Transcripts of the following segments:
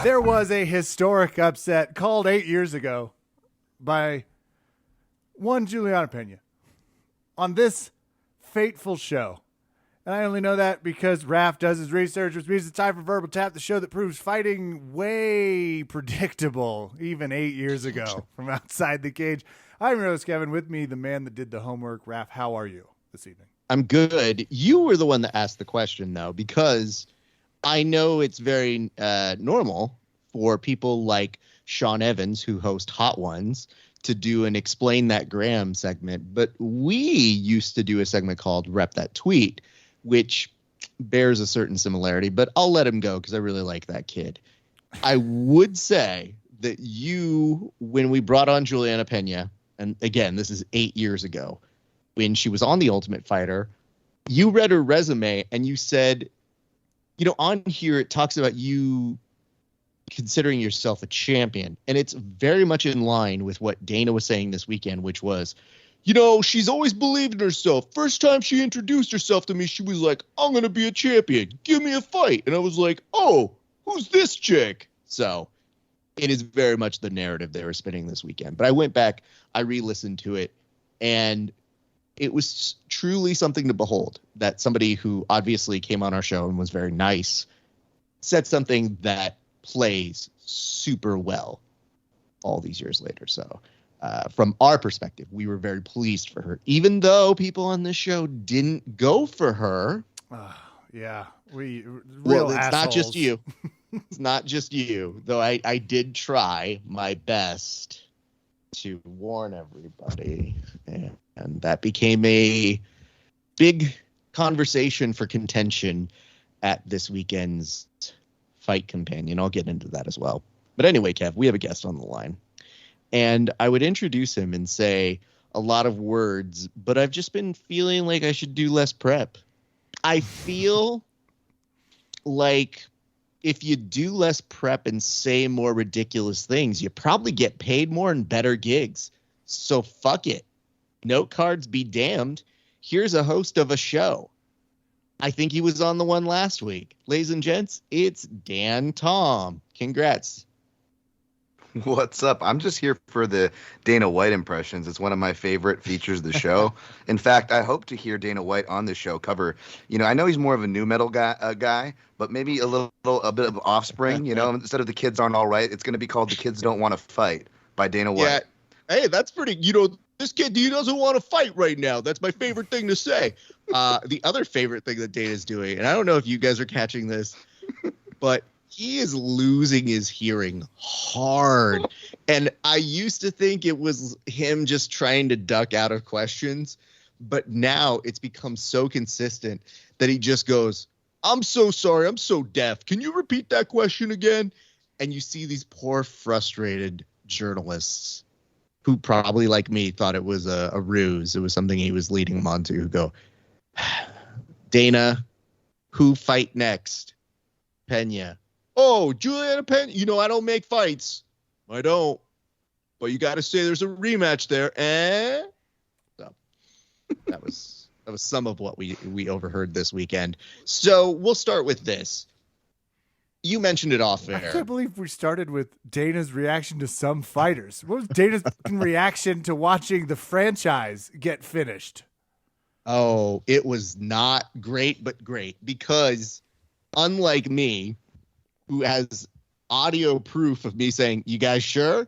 There was a historic upset called 8 years ago by one Julianna Pena on this fateful show. And I only know that because Raph does his research, which means it's time for Verbal Tap, the show that proves fighting way predictable even 8 years ago from outside the cage. I'm your host, Kevin. With me, the man that did the homework. Raph, how are you this evening? I'm good. You were the one that asked the question, though, because I know it's very normal for people like Sean Evans, who host Hot Ones, to do an Explain That Graham segment. But we used to do a segment called Rep That Tweet, which bears a certain similarity. But I'll let him go because I really like that kid. I would say that you, when we brought on Julianna Pena, and again, this is 8 years ago, when she was on The Ultimate Fighter, you read her resume and you said, you know, on here it talks about you considering yourself a champion. And it's very much in line with what Dana was saying this weekend, which was, you know, she's always believed in herself. First time she introduced herself to me, she was like, I'm going to be a champion. Give me a fight. And I was like, oh, who's this chick? So it is very much the narrative they were spinning this weekend. But I went back, I re-listened to it, and it was truly something to behold that somebody who obviously came on our show and was very nice said something that plays super well all these years later. So from our perspective, we were very pleased for her, even though people on this show didn't go for her. Yeah, well, it's not just you. It's not just you, though I did try my best to warn everybody, and that became a big conversation for contention at this weekend's Fight Companion. I'll get into that as well. But anyway, Kev, we have a guest on the line, and I would introduce him and say a lot of words, but I've just been feeling like I should do less prep. I feel like if you do less prep and say more ridiculous things, you probably get paid more and better gigs. So fuck it. Note cards be damned. Here's a host of a show. I think he was on the one last week. Ladies and gents, it's Dan Tom. Congrats. What's up? I'm just here for the Dana White impressions. It's one of my favorite features of the show. In fact, I hope to hear Dana White on the show cover. You know, I know he's more of a new metal guy, but maybe a bit of Offspring. You know, instead of The Kids Aren't All Right, it's going to be called The Kids Don't Want to Fight by Dana White. Yeah. Hey, that's pretty. You know, this kid, he doesn't want to fight right now. That's my favorite thing to say. The other favorite thing that Dana's doing, and I don't know if you guys are catching this, but he is losing his hearing hard. And I used to think it was him just trying to duck out of questions. But now it's become so consistent that he just goes, I'm so sorry. I'm so deaf. Can you repeat that question again? And you see these poor, frustrated journalists who probably, like me, thought it was a ruse. It was something he was leading them on to, who go, Dana, who fight next? Pena. Oh, Julianna Pena, you know, I don't make fights. I don't. But you got to say there's a rematch there. So that was some of what we overheard this weekend. So we'll start with this. You mentioned it off air. I can't believe we started with Dana's reaction to some fighters. What was Dana's reaction to watching the franchise get finished? Oh, it was not great, but great. Because unlike me, who has audio proof of me saying, you guys sure?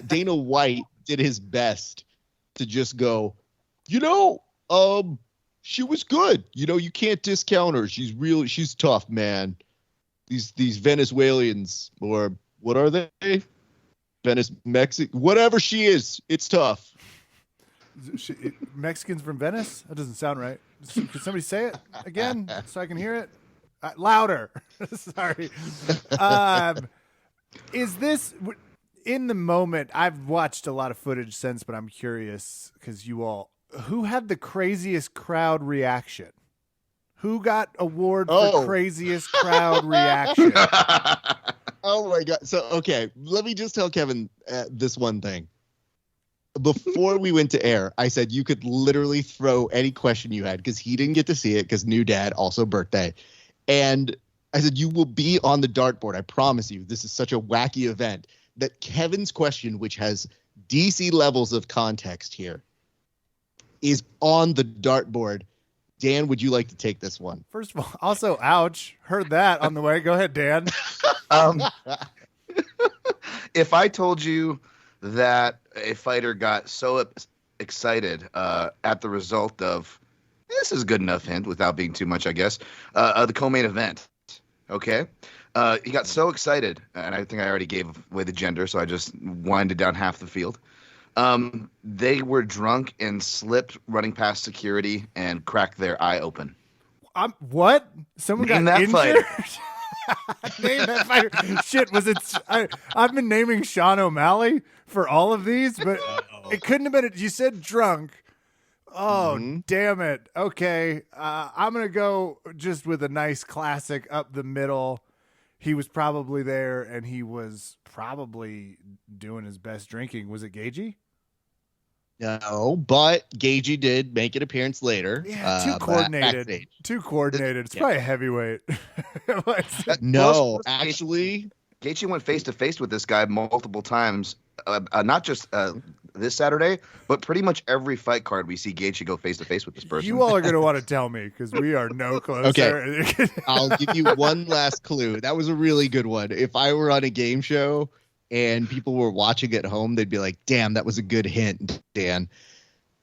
Dana White did his best to just go, you know, she was good. You know, you can't discount her. She's tough, man. These Venezuelans, or what are they? Mexican, whatever she is, it's tough. Mexicans from Venice? That doesn't sound right. Could somebody say it again so I can hear it? Louder. Sorry. Is this in the moment? I've watched a lot of footage since, but I'm curious because who had the craziest crowd reaction? Who got award for craziest crowd reaction? Oh my God. So, okay, let me just tell Kevin this one thing. Before we went to air, I said you could literally throw any question you had because he didn't get to see it because new dad, also birthday. And I said, you will be on the dartboard. I promise you. This is such a wacky event that Kevin's question, which has DC levels of context here, is on the dartboard. Dan, would you like to take this one? First of all, also, ouch. Heard that on the way. Go ahead, Dan. If I told you that a fighter got so excited at the result of, this is a good enough hint without being too much, I guess, the co-main event, okay? He got so excited, and I think I already gave away the gender, so I just winded down half the field. They were drunk and slipped running past security and cracked their eye open. What? Someone Name got that injured? fighter. Name that fighter. Shit, was it? I've been naming Sean O'Malley for all of these, but it couldn't have been. You said drunk. Oh, damn it. Okay. I'm going to go just with a nice classic up the middle. He was probably there, and he was probably doing his best drinking. Was it Gagey? No, but Gagey did make an appearance later. Yeah, too coordinated. Too coordinated. It's probably a heavyweight. No, actually, Gaethje went face to face with this guy multiple times, not just this Saturday, but pretty much every fight card we see Gaethje go face to face with this person. You all are going to want to tell me because we are no closer. Okay, I'll give you one last clue. That was a really good one. If I were on a game show and people were watching at home, they'd be like, damn, that was a good hint, Dan.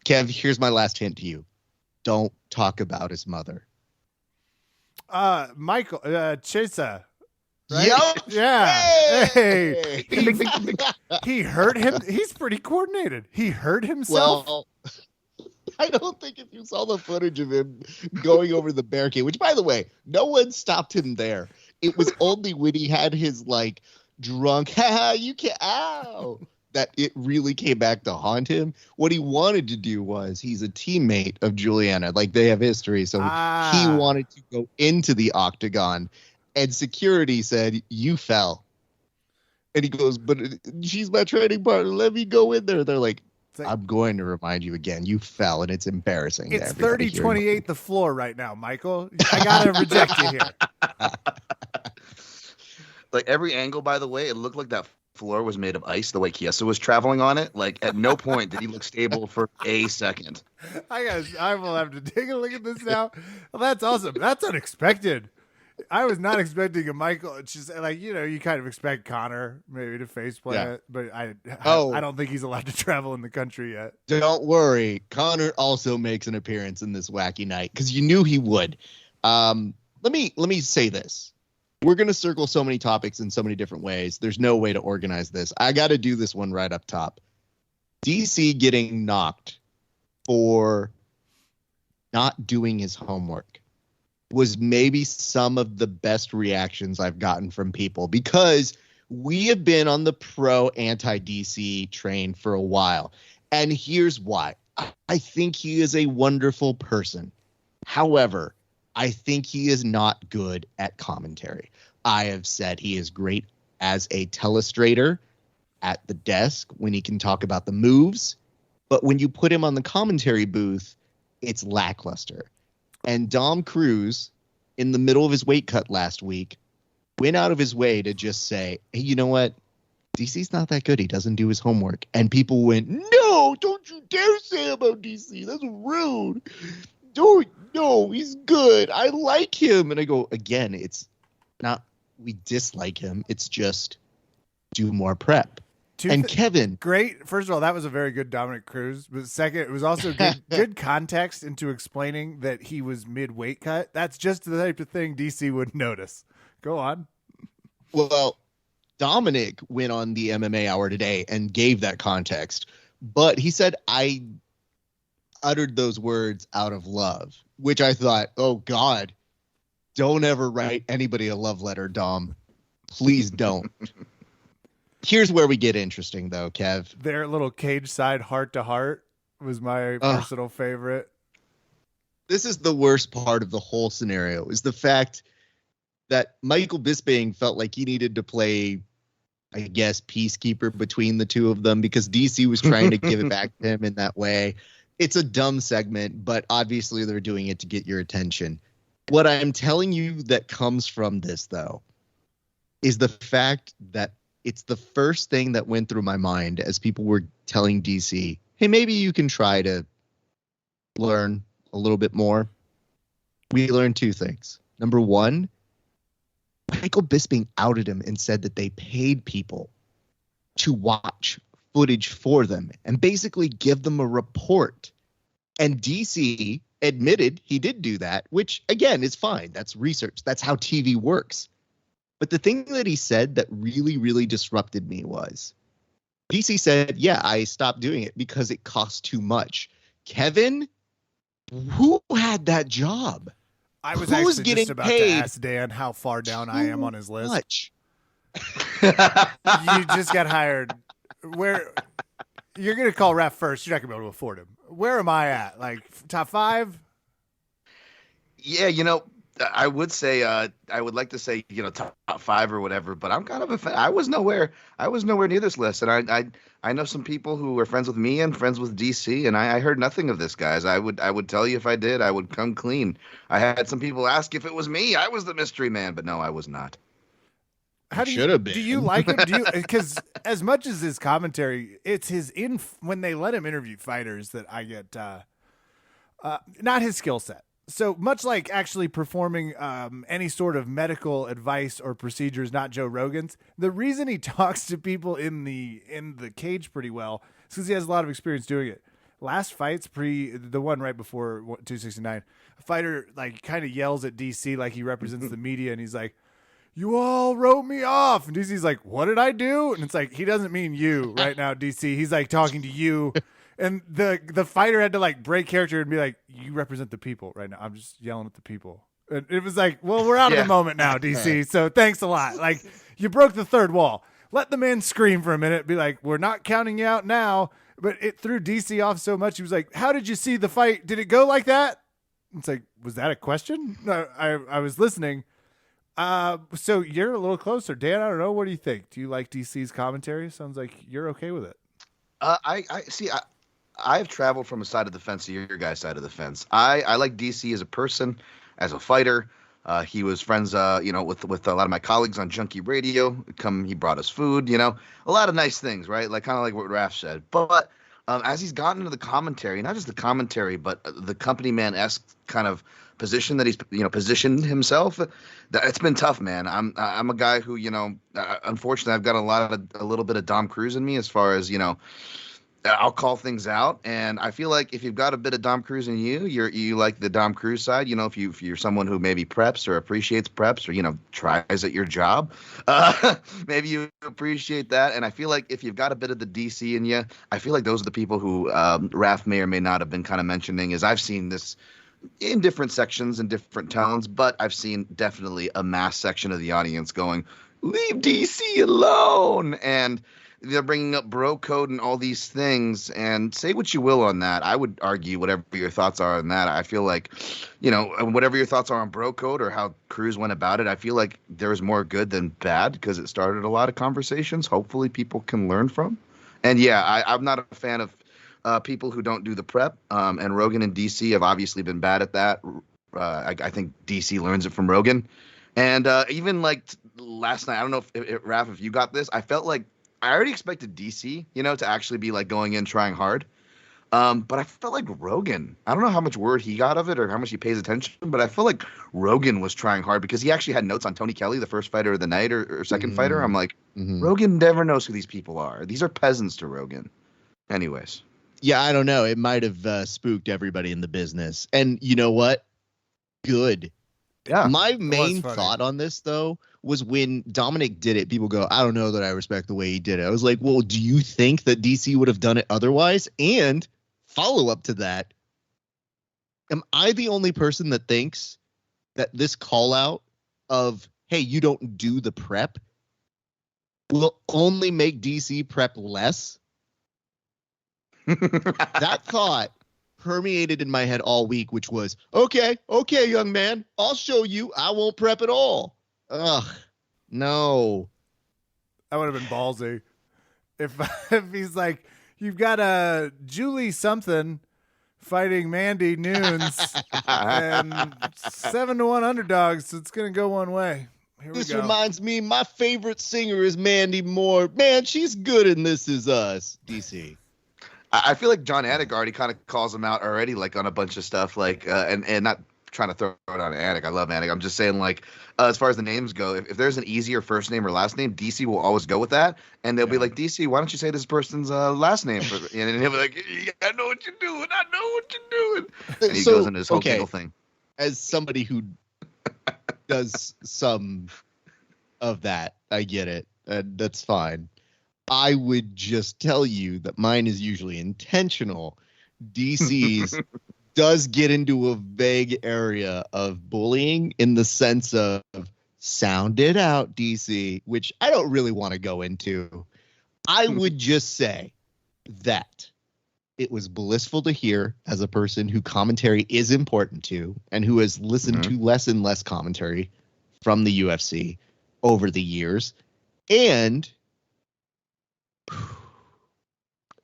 Kev, here's my last hint to you. Don't talk about his mother. Michael, Chesa. Right? Yep. Yeah. Hey. He hurt him. He's pretty coordinated. He hurt himself. Well, I don't think if you saw the footage of him going over the barricade, which, by the way, no one stopped him there. It was only when he had his, like, drunk, you can't, ow, that it really came back to haunt him. What he wanted to do was, he's a teammate of Julianna. Like, they have history. So he wanted to go into the octagon. And security said, you fell. And he goes, but she's my training partner. Let me go in there. They're like, I'm going to remind you again. You fell, and it's embarrassing. It's 30-28 the floor right now, Michael. I got to reject you here. Like, every angle, by the way, it looked like that floor was made of ice the way Chiesa was traveling on it. Like, at no point did he look stable for a second. I will have to take a look at this now. Well, that's awesome. That's unexpected. I was not expecting a Michael. It's just like, you kind of expect Connor maybe to face plant, it, but I don't think he's allowed to travel in the country yet. Don't worry. Connor also makes an appearance in this wacky night because you knew he would. Let me say this. We're going to circle so many topics in so many different ways. There's no way to organize this. I got to do this one right up top. DC getting knocked for not doing his homework was maybe some of the best reactions I've gotten from people, because we have been on the pro anti-DC train for a while. And here's why. I think he is a wonderful person. However, I think he is not good at commentary. I have said he is great as a telestrator at the desk when he can talk about the moves. But when you put him on the commentary booth, it's lackluster. And Dom Cruz, in the middle of his weight cut last week, went out of his way to just say, hey, you know what? DC's not that good. He doesn't do his homework. And people went, no, don't you dare say about DC. That's rude. No, he's good. I like him. And I go, again, it's not we dislike him. It's just do more prep. Kevin. Great. First of all, that was a very good Dominic Cruz. But second, it was also good context into explaining that he was mid-weight cut. That's just the type of thing DC would notice. Go on. Well, Dominic went on the MMA Hour today and gave that context. But he said, I uttered those words out of love, which I thought, oh, God, don't ever write anybody a love letter, Dom. Please don't. Here's where we get interesting, though, Kev. Their little cage side heart-to-heart was my personal favorite. This is the worst part of the whole scenario, is the fact that Michael Bisping felt like he needed to play, I guess, peacekeeper between the two of them because DC was trying to give it back to him in that way. It's a dumb segment, but obviously they're doing it to get your attention. What I'm telling you that comes from this, though, is the fact that it's the first thing that went through my mind as people were telling DC, hey, maybe you can try to learn a little bit more. We learned two things. Number one, Michael Bisping outed him and said that they paid people to watch footage for them and basically give them a report. And DC admitted he did do that, which, again, is fine. That's research. That's how TV works. But the thing that he said that really, really disrupted me was DC said, yeah, I stopped doing it because it cost too much. Kevin, who had that job? I was Who's actually getting just about paid to ask Dan how far down I am on his list. Much. You just got hired. Where you're going to call Ref first. You're not going to be able to afford him. Where am I at? Like top 5? Yeah, I would say I would like to say top 5 or whatever, but I'm kind of a fan. I was nowhere near this list, and I know some people who were friends with me and friends with DC, and I heard nothing of this, guys. I would tell you if I did, I would come clean. I had some people ask if it was me. I was the mystery man, but no, I was not. How Should have been. Do you like him? Because as much as his commentary, it's his when they let him interview fighters that I get not his skill set. So much like actually performing any sort of medical advice or procedures, not Joe Rogan's. The reason he talks to people in the cage pretty well is because he has a lot of experience doing it. Last fights, the one right before 269, a fighter like kind of yells at DC like he represents the media, and he's like, "You all wrote me off." And DC's like, "What did I do?" And it's like, he doesn't mean you right now, DC. He's like talking to you. And the fighter had to like break character and be like, "You represent the people right now. I'm just yelling at the people." And it was like, well, we're out of the moment now, DC. So thanks a lot. Like, you broke the third wall. Let the man scream for a minute. Be like, we're not counting you out now. But it threw DC off so much. He was like, "How did you see the fight? Did it go like that?" It's like, was that a question? No, I was listening. So you're a little closer, Dan. I don't know. What do you think? Do you like DC's commentary? Sounds like you're okay with it. I see. I've traveled from a side of the fence to your guys' side of the fence. I like DC as a person, as a fighter. He was friends, with a lot of my colleagues on Junkie Radio. He brought us food, a lot of nice things, right? Like kind of like what Raph said. But as he's gotten into the commentary, not just the commentary, but the company man-esque kind of position that he's positioned himself, it's been tough, man. I'm a guy who unfortunately I've got a little bit of Dom Cruise in me as far as I'll call things out, and I feel like if you've got a bit of Dom Cruise in you, you like the Dom Cruise side. If you're someone who maybe preps or appreciates preps or tries at your job, maybe you appreciate that. And I feel like if you've got a bit of the DC in you, I feel like those are the people who Raph may or may not have been kind of mentioning. Is I've seen this in different sections and different tones, but I've seen definitely a mass section of the audience going, "Leave DC alone," and they're bringing up bro code and all these things, and say what you will on that. I would argue whatever your thoughts are on that. I feel like, whatever your thoughts are on bro code or how Cruz went about it, I feel like there was more good than bad because it started a lot of conversations. Hopefully people can learn from. And yeah, I'm not a fan of people who don't do the prep. And Rogan and DC have obviously been bad at that. I think DC learns it from Rogan. And even like last night, I don't know if Raph, if you got this, I felt like I already expected DC, to actually be like going in trying hard. But I felt like Rogan, I don't know how much word he got of it or how much he pays attention, but I feel like Rogan was trying hard because he actually had notes on Tony Kelly, the first fighter of the night or second fighter. I'm like, Rogan never knows who these people are. These are peasants to Rogan. Anyways. Yeah, I don't know. It might have spooked everybody in the business. And you know what? Good. Yeah. My main thought on this, though, was when Dominic did it, people go, "I don't know that I respect the way he did it." I was like, well, do you think that DC would have done it otherwise? And follow up to that, am I the only person that thinks that this call out of, hey, you don't do the prep will only make DC prep less? That thought permeated in my head all week, which was, okay, young man, I'll show you. I won't prep at all. Ugh, no. That would have been ballsy. If he's like, you've got a Julie something fighting Mandy Nunes, and 7-1 underdogs. So it's gonna go one way. Here we This go. reminds me, my favorite singer is Mandy Moore. Man, she's good in This Is Us, DC. I feel like John Anik already kind of calls him out already, like on a bunch of stuff, like and not trying to throw it on Anik. I love Anik. I'm just saying, like, as far as the names go, if there's an easier first name or last name, DC will always go with that, and they'll be like, DC, why don't you say this person's last name? And he'll be like, yeah, I know what you're doing. I know what you're doing. And he goes into his whole giggle thing. As somebody who does some of that, I get it. That's fine. I would just tell you that mine is usually intentional. DC's does get into a vague area of bullying in the sense of sound it out, DC, which I don't really want to go into. I would just say that it was blissful to hear as a person who commentary is important to and who has listened to less and less commentary from the UFC over the years. And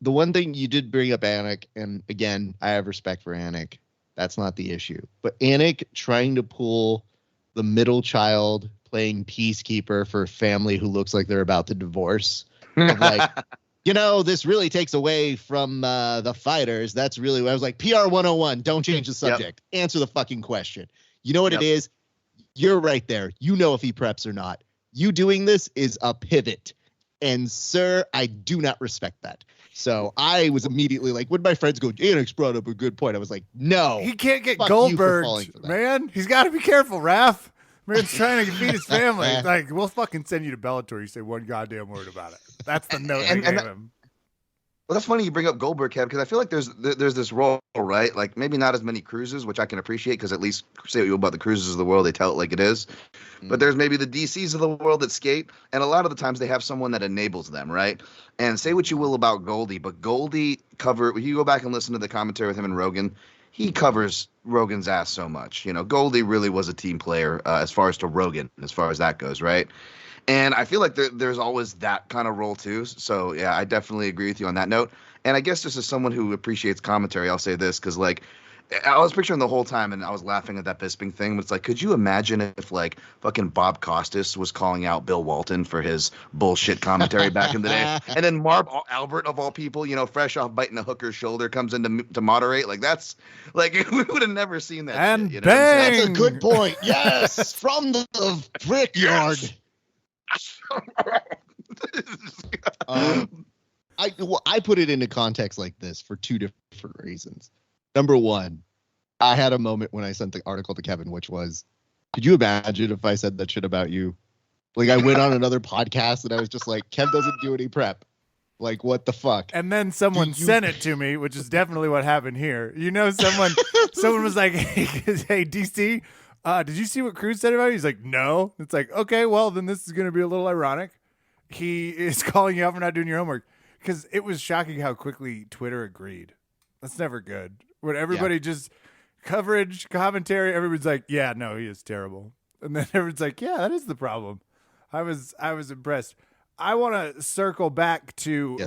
the one thing you did bring up, Anik, and again, I have respect for Anik. That's not the issue. But Anik trying to pull the middle child playing peacekeeper for a family who looks like they're about to divorce. Of like, this really takes away from the fighters. That's really what I was like. PR 101, don't change the subject. Yep. Answer the fucking question. You know what it is? You're right there. You know if he preps or not. You doing this is a pivot. And, sir, I do not respect that. So I was immediately like, when my friends go, Anik's brought up a good point. I was like, no. He can't get Goldberg, man. He's got to be careful, Raph. Man's trying to feed his family. Like, we'll fucking send you to Bellator. You say one goddamn word about it. That's the note they gave him. Well, that's funny you bring up Goldberg, Kev, because I feel like there's this role, right? Like maybe not as many cruises, which I can appreciate because at least say what you will about the cruises of the world, they tell it like it is. But there's maybe the DCs of the world that skate, and a lot of the times they have someone that enables them, right? And say what you will about Goldie, but Goldie if you go back and listen to the commentary with him and Rogan, he covers Rogan's ass so much. Goldie really was a team player as far as to Rogan, as far as that goes, right? And I feel like there's always that kind of role too. So yeah, I definitely agree with you on that note. And I guess just as someone who appreciates commentary, I'll say this because like I was picturing the whole time and I was laughing at that Bisping thing. But it's like, could you imagine if like fucking Bob Costas was calling out Bill Walton for his bullshit commentary back in the day, and then Marv Albert of all people, fresh off biting a hooker's shoulder, comes in to moderate. Like that's like we would have never seen that. And shit, bang! That's a good point. Yes, from the brickyard. Yes. I put it into context like this for two different reasons. Number one, I had a moment when I sent the article to Kevin, which was, could you imagine if I said that shit about you? Like I went on another podcast and I was just like, Kev doesn't do any prep. Like, what the fuck? And then someone sent it to me, which is definitely what happened here. Someone was like, hey, DC, did you see what Cruz said about you? He's like, no. It's like, okay, well, then this is going to be a little ironic. He is calling you out for not doing your homework. Because it was shocking how quickly Twitter agreed. That's never good. When everybody just commentary, everybody's like, yeah, no, he is terrible. And then everyone's like, yeah, that is the problem. I was impressed. I want to circle back to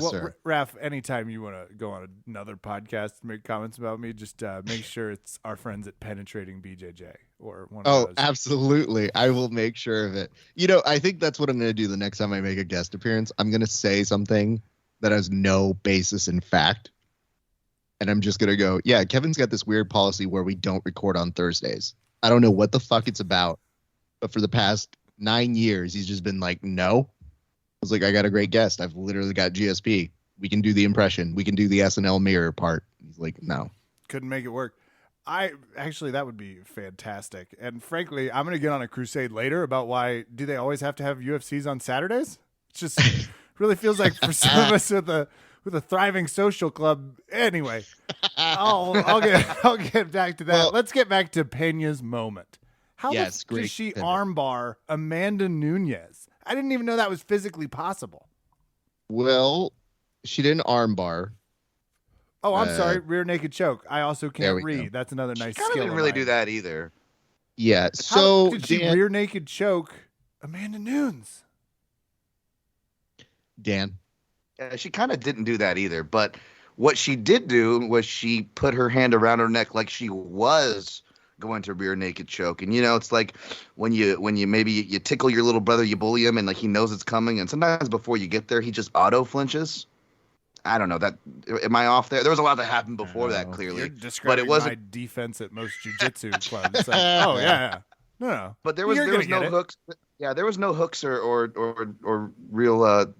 Raph, anytime you want to go on another podcast and make comments about me, just make sure it's our friends at Penetrating BJJ or one of those. Absolutely. I will make sure of it. I think that's what I'm going to do the next time I make a guest appearance. I'm going to say something that has no basis in fact. And I'm just going to go, yeah, Kevin's got this weird policy where we don't record on Thursdays. I don't know what the fuck it's about. But for the past 9 years, he's just been like, no. I was like, I got a great guest. I've literally got GSP. We can do the impression. We can do the SNL mirror part. He's like, no. Couldn't make it work. That would be fantastic. And frankly, I'm going to get on a crusade later about why do they always have to have UFCs on Saturdays? It's just really feels like for some of us with a thriving social club. Anyway, I'll get back to that. Well, let's get back to Pena's moment. How does she pivot. armbar Amanda Nunes? I didn't even know that was physically possible. Well, she didn't armbar. Oh, I'm sorry. Rear naked choke. I also can't read. Go. That's another nice skill. She didn't really do that either. Yeah. How did she rear naked choke Amanda Nunes? Dan. Yeah, she kind of didn't do that either. But What she did do was she put her hand around her neck like she was going to rear naked choke. And it's like when you maybe you tickle your little brother, you bully him, and like he knows it's coming, and sometimes before you get there, he just auto flinches. I don't know that. Am I off there? There was a lot that happened before that, clearly. You're describing my defense at most jiu-jitsu clubs. Like, oh yeah. No. But there was no hooks. Yeah, there was no hooks or real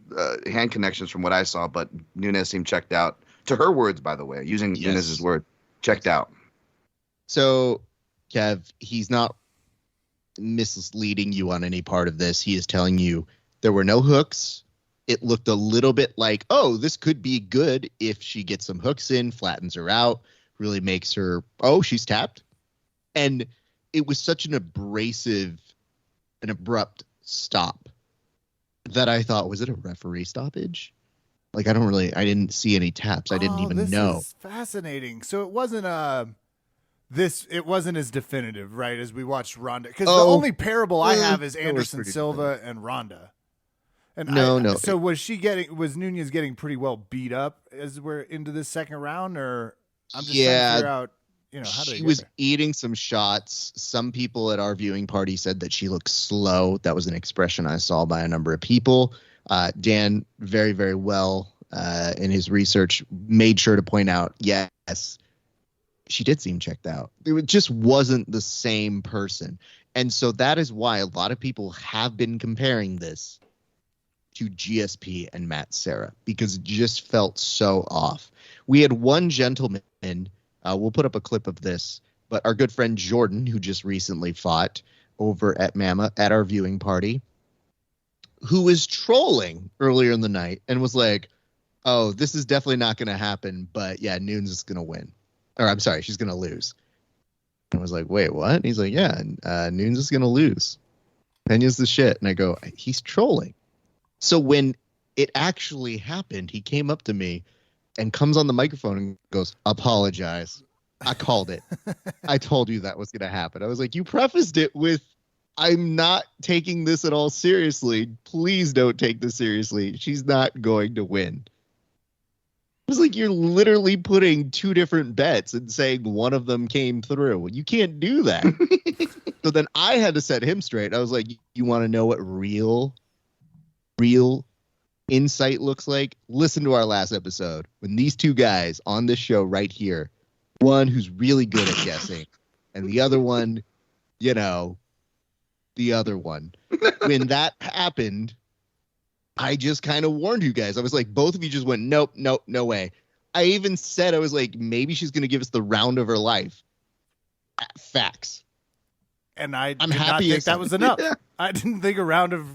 hand connections from what I saw. But Nunes seemed checked out. To her words, by the way, using Nunes' word, checked out. So, Kev, he's not misleading you on any part of this. He is telling you there were no hooks. It looked a little bit like, oh, this could be good if she gets some hooks in, flattens her out, really makes her, oh, she's tapped. And it was such an abrupt stop that I thought, was it a referee stoppage? Like, I didn't see any taps. I didn't even know. This is fascinating. So it wasn't it wasn't as definitive, right, as we watched Ronda. Because the only parable I have is Anderson Silva and Ronda. And no. So was Nunes getting pretty well beat up as we're into this second round, or I'm just trying to figure out, how she was eating some shots. Some people at our viewing party said that she looked slow. That was an expression I saw by a number of people. Dan, very, very well in his research, made sure to point out, yes, she did seem checked out. It just wasn't the same person. And so that is why a lot of people have been comparing this to GSP and Matt Serra, because it just felt so off. We had one gentleman, we'll put up a clip of this, but our good friend Jordan, who just recently fought over at Mama at our viewing party, who was trolling earlier in the night and was like, oh, this is definitely not going to happen, but yeah, Nunes is going to win. Or I'm sorry, she's going to lose. And I was like, wait, what? And he's like, yeah, Nunes is going to lose. Pena's the shit. And I go, he's trolling. So when it actually happened, he came up to me and comes on the microphone and goes, apologize. I called it. I told you that was going to happen. I was like, you prefaced it with, I'm not taking this at all seriously. Please don't take this seriously. She's not going to win. It was like you're literally putting two different bets and saying one of them came through. You can't do that. So then I had to set him straight. I was like, you want to know what real insight looks like? Listen to our last episode when these two guys on this show right here, one who's really good at guessing and the other one, the other one. When that happened, I just kind of warned you guys. I was like, both of you just went, nope, no way. I even said, I was like, maybe she's going to give us the round of her life. Facts. And I'm did happy not think that was enough. I didn't think a round of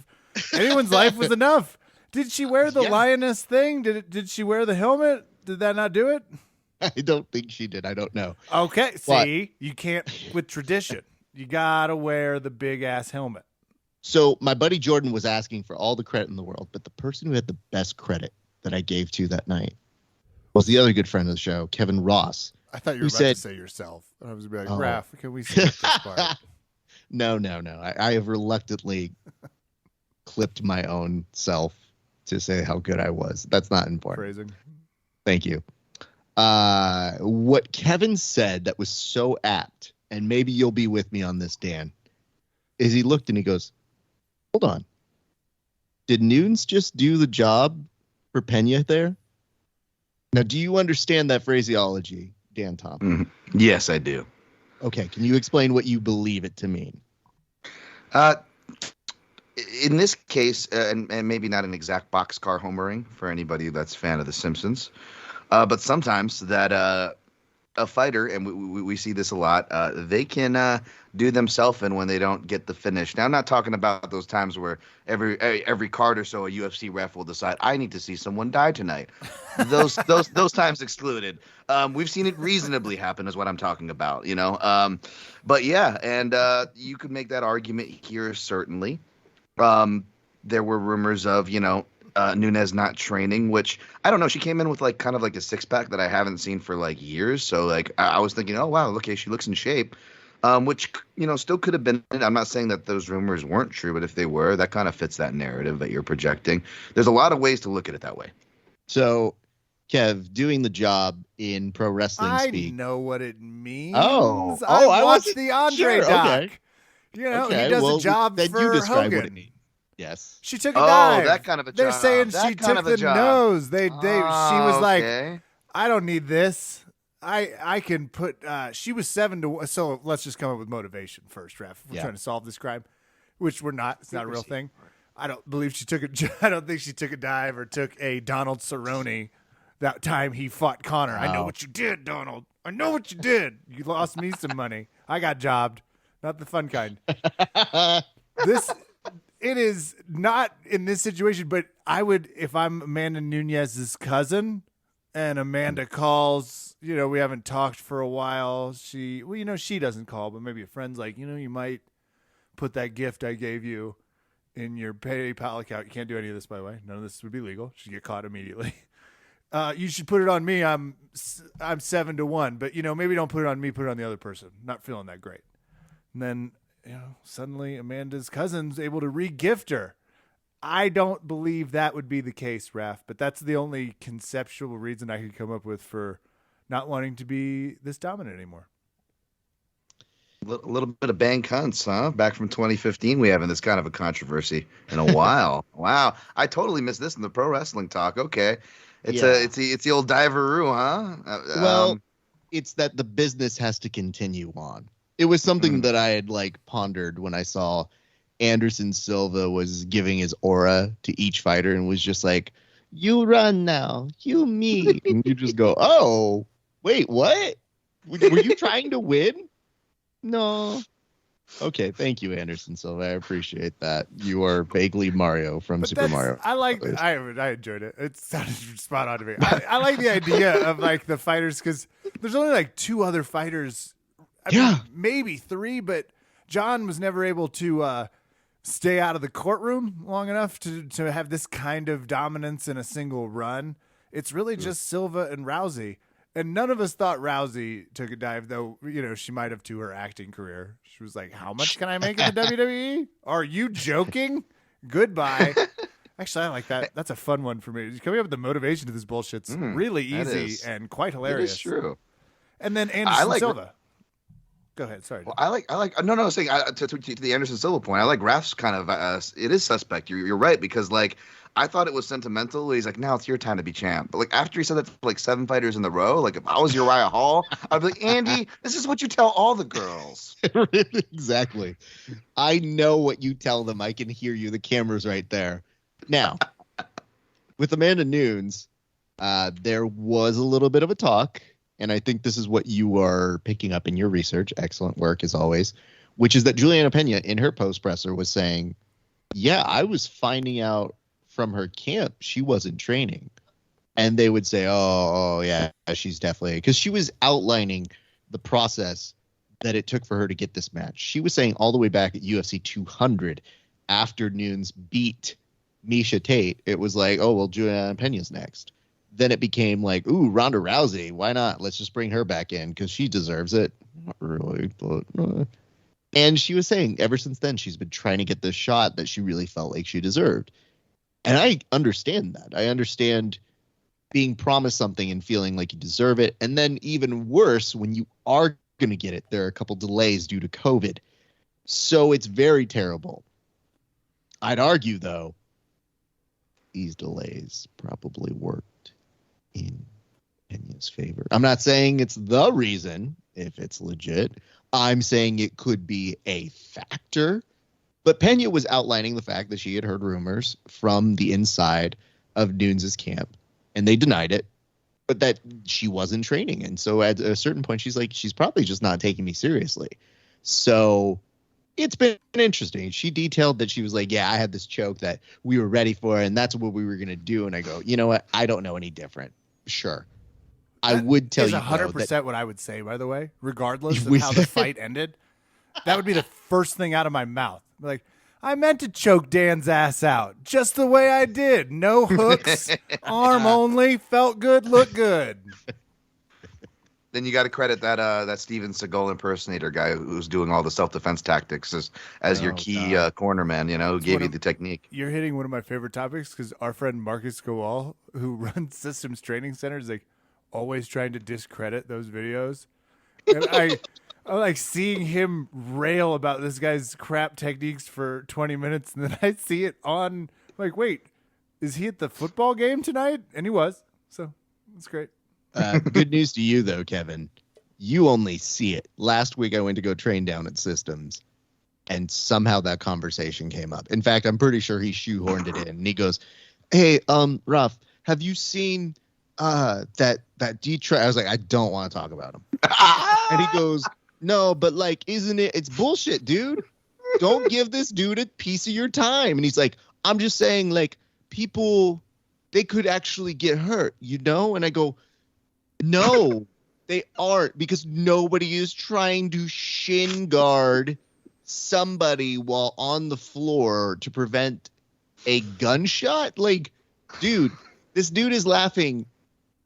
anyone's life was enough. Did she wear the lioness thing? Did she wear the helmet? Did that not do it? I don't think she did. I don't know. Okay, see, you can't with tradition. You got to wear the big-ass helmet. So my buddy Jordan was asking for all the credit in the world, but the person who had the best credit that I gave to that night was the other good friend of the show, Kevin Ross. I thought you were about to say yourself. I was going to be like, Raph, can we skip this part? No. I have reluctantly clipped my own self to say how good I was. That's not important. Phrasing. Thank you. What Kevin said that was so apt, and maybe you'll be with me on this, Dan, is he looked and he goes, hold on. Did Nunes just do the job for Pena there? Now, do you understand that phraseology, Dan Thompson? Mm-hmm. Yes, I do. Okay, can you explain what you believe it to mean? In this case, and maybe not an exact boxcar homering for anybody that's a fan of The Simpsons, but sometimes that a fighter, and we see this a lot, they can do themselves in when they don't get the finish. Now, I'm not talking about those times where every card or so a UFC ref will decide, I need to see someone die tonight. Those times excluded. We've seen it reasonably happen is what I'm talking about, But yeah, and you could make that argument here, certainly. There were rumors of, Nunes not training, which I don't know. She came in with kind of a six pack that I haven't seen for years. So I was thinking, oh wow, okay, she looks in shape, which still could have been. I'm not saying that those rumors weren't true, but if they were, that kind of fits that narrative that you're projecting. There's a lot of ways to look at it that way. So Kev, doing the job in pro wrestling I speak. know what it means. Oh, I watched wasn't the Andre sure. doc. Okay. You know, Okay, he does well, a job then for you describe Hogan. what it means. Yes. She took a Oh, dive. that kind of a They're job. saying That she kind took of a the job. nose. She was like, Okay. I don't need this. I can put. She was 7-1. So let's just come up with motivation first, Ref. We're trying to solve this crime, which we're not. It's not a real thing. I don't believe she took a. I don't think she took a dive or took a Donald Cerrone that time he fought Connor. I know what you did, Donald. I know what you did. You lost me some money. I got jobbed, not the fun kind. It is not in this situation, but I would, if I'm Amanda Nunez's cousin and Amanda calls, we haven't talked for a while. She doesn't call, but maybe a friend's like, you might put that gift I gave you in your PayPal account. You can't do any of this, by the way. None of this would be legal. She'd get caught immediately. You should put it on me. I'm 7-1, but maybe don't put it on me. Put it on the other person. Not feeling that great. And then, suddenly Amanda's cousin's able to re-gift her. I don't believe that would be the case, Raph, but that's the only conceptual reason I could come up with for not wanting to be this dominant anymore. A little bit of bang cunts, huh? Back from 2015, we haven't this kind of a controversy in a while. Wow, I totally missed this in the pro wrestling talk. Okay, it's the old diveroo, huh? Well, it's that the business has to continue on. It was something that I had pondered when I saw Anderson Silva was giving his aura to each fighter and was just like, "You run now, you me," and you just go, "Oh, wait, what? Were you trying to win?" No. Okay, thank you, Anderson Silva. I appreciate that. You are vaguely Mario from Super Mario. I enjoyed it. It sounded spot on to me. I like the idea of the fighters because there's only 2 other fighters. I mean, maybe 3, but John was never able to stay out of the courtroom long enough to have this kind of dominance in a single run. It's really just Silva and Rousey. And none of us thought Rousey took a dive, though, she might have to her acting career. She was like, how much can I make in the WWE? Are you joking? Goodbye. Actually, I like that. That's a fun one for me. Coming up with the motivation to this bullshit's really easy and quite hilarious. It is true. And then Anderson Silva. Go ahead. Sorry. Well, I like. No. Saying to the Anderson Silva point, I like Raph's kind of. It is suspect. You're right because I thought it was sentimental. He's like, now it's your time to be champ. But after he said that to 7 fighters in the row, if I was Uriah Hall, I'd be like, Andy, this is what you tell all the girls. Exactly. I know what you tell them. I can hear you. The camera's right there. Now, with Amanda Nunes, there was a little bit of a talk. And I think this is what you are picking up in your research. Excellent work, as always, which is that Julianna Pena in her post presser was saying, yeah, I was finding out from her camp she wasn't training. And they would say, oh yeah, she's definitely, because she was outlining the process that it took for her to get this match. She was saying all the way back at UFC 200 after Nunes beat Misha Tate, it was like, oh, well, Julianna Pena's next. Then it became ooh, Ronda Rousey. Why not? Let's just bring her back in because she deserves it. Not really, but. And she was saying ever since then, she's been trying to get the shot that she really felt like she deserved. And I understand that. I understand being promised something and feeling like you deserve it. And then even worse, when you are going to get it, there are a couple delays due to COVID. So it's very terrible. I'd argue, though, these delays probably worked in Pena's favor. I'm not saying it's the reason, if it's legit. I'm saying it could be a factor. But Pena was outlining the fact that she had heard rumors from the inside of Nunes' camp, and they denied it, but that she wasn't training. And so at a certain point, she's like, she's probably just not taking me seriously. So it's been interesting. She detailed that she was like, yeah, I had this choke that we were ready for, and that's what we were going to do. And I go, you know what? I don't know any different. Sure. I would tell you, 100% what I would say, by the way, regardless of how the fight ended. That would be the first thing out of my mouth. Like, I meant to choke Dan's ass out just the way I did. No hooks, arm only, felt good, looked good. Then you got to credit that Steven Seagal impersonator guy who's doing all the self-defense tactics as your key corner man, who gave you the technique. You're hitting one of my favorite topics because our friend Marcus Gowal, who runs Systems Training Center, is like always trying to discredit those videos. And I'm like seeing him rail about this guy's crap techniques for 20 minutes, and then I see it on, like, wait, is he at the football game tonight? And he was, so it's great. Good news to you, though, Kevin. You only see it. Last week, I went to go train down at Systems, and somehow that conversation came up. In fact, I'm pretty sure he shoehorned it in, and he goes, "Hey, Ralph, have you seen that Detroit?" I was like, "I don't want to talk about him." And he goes, "No, but like, isn't it? It's bullshit, dude. Don't give this dude a piece of your time." And he's like, "I'm just saying, like, people, they could actually get hurt, And I go, "No, they aren't, because nobody is trying to shin guard somebody while on the floor to prevent a gunshot." Like, dude, this dude is laughing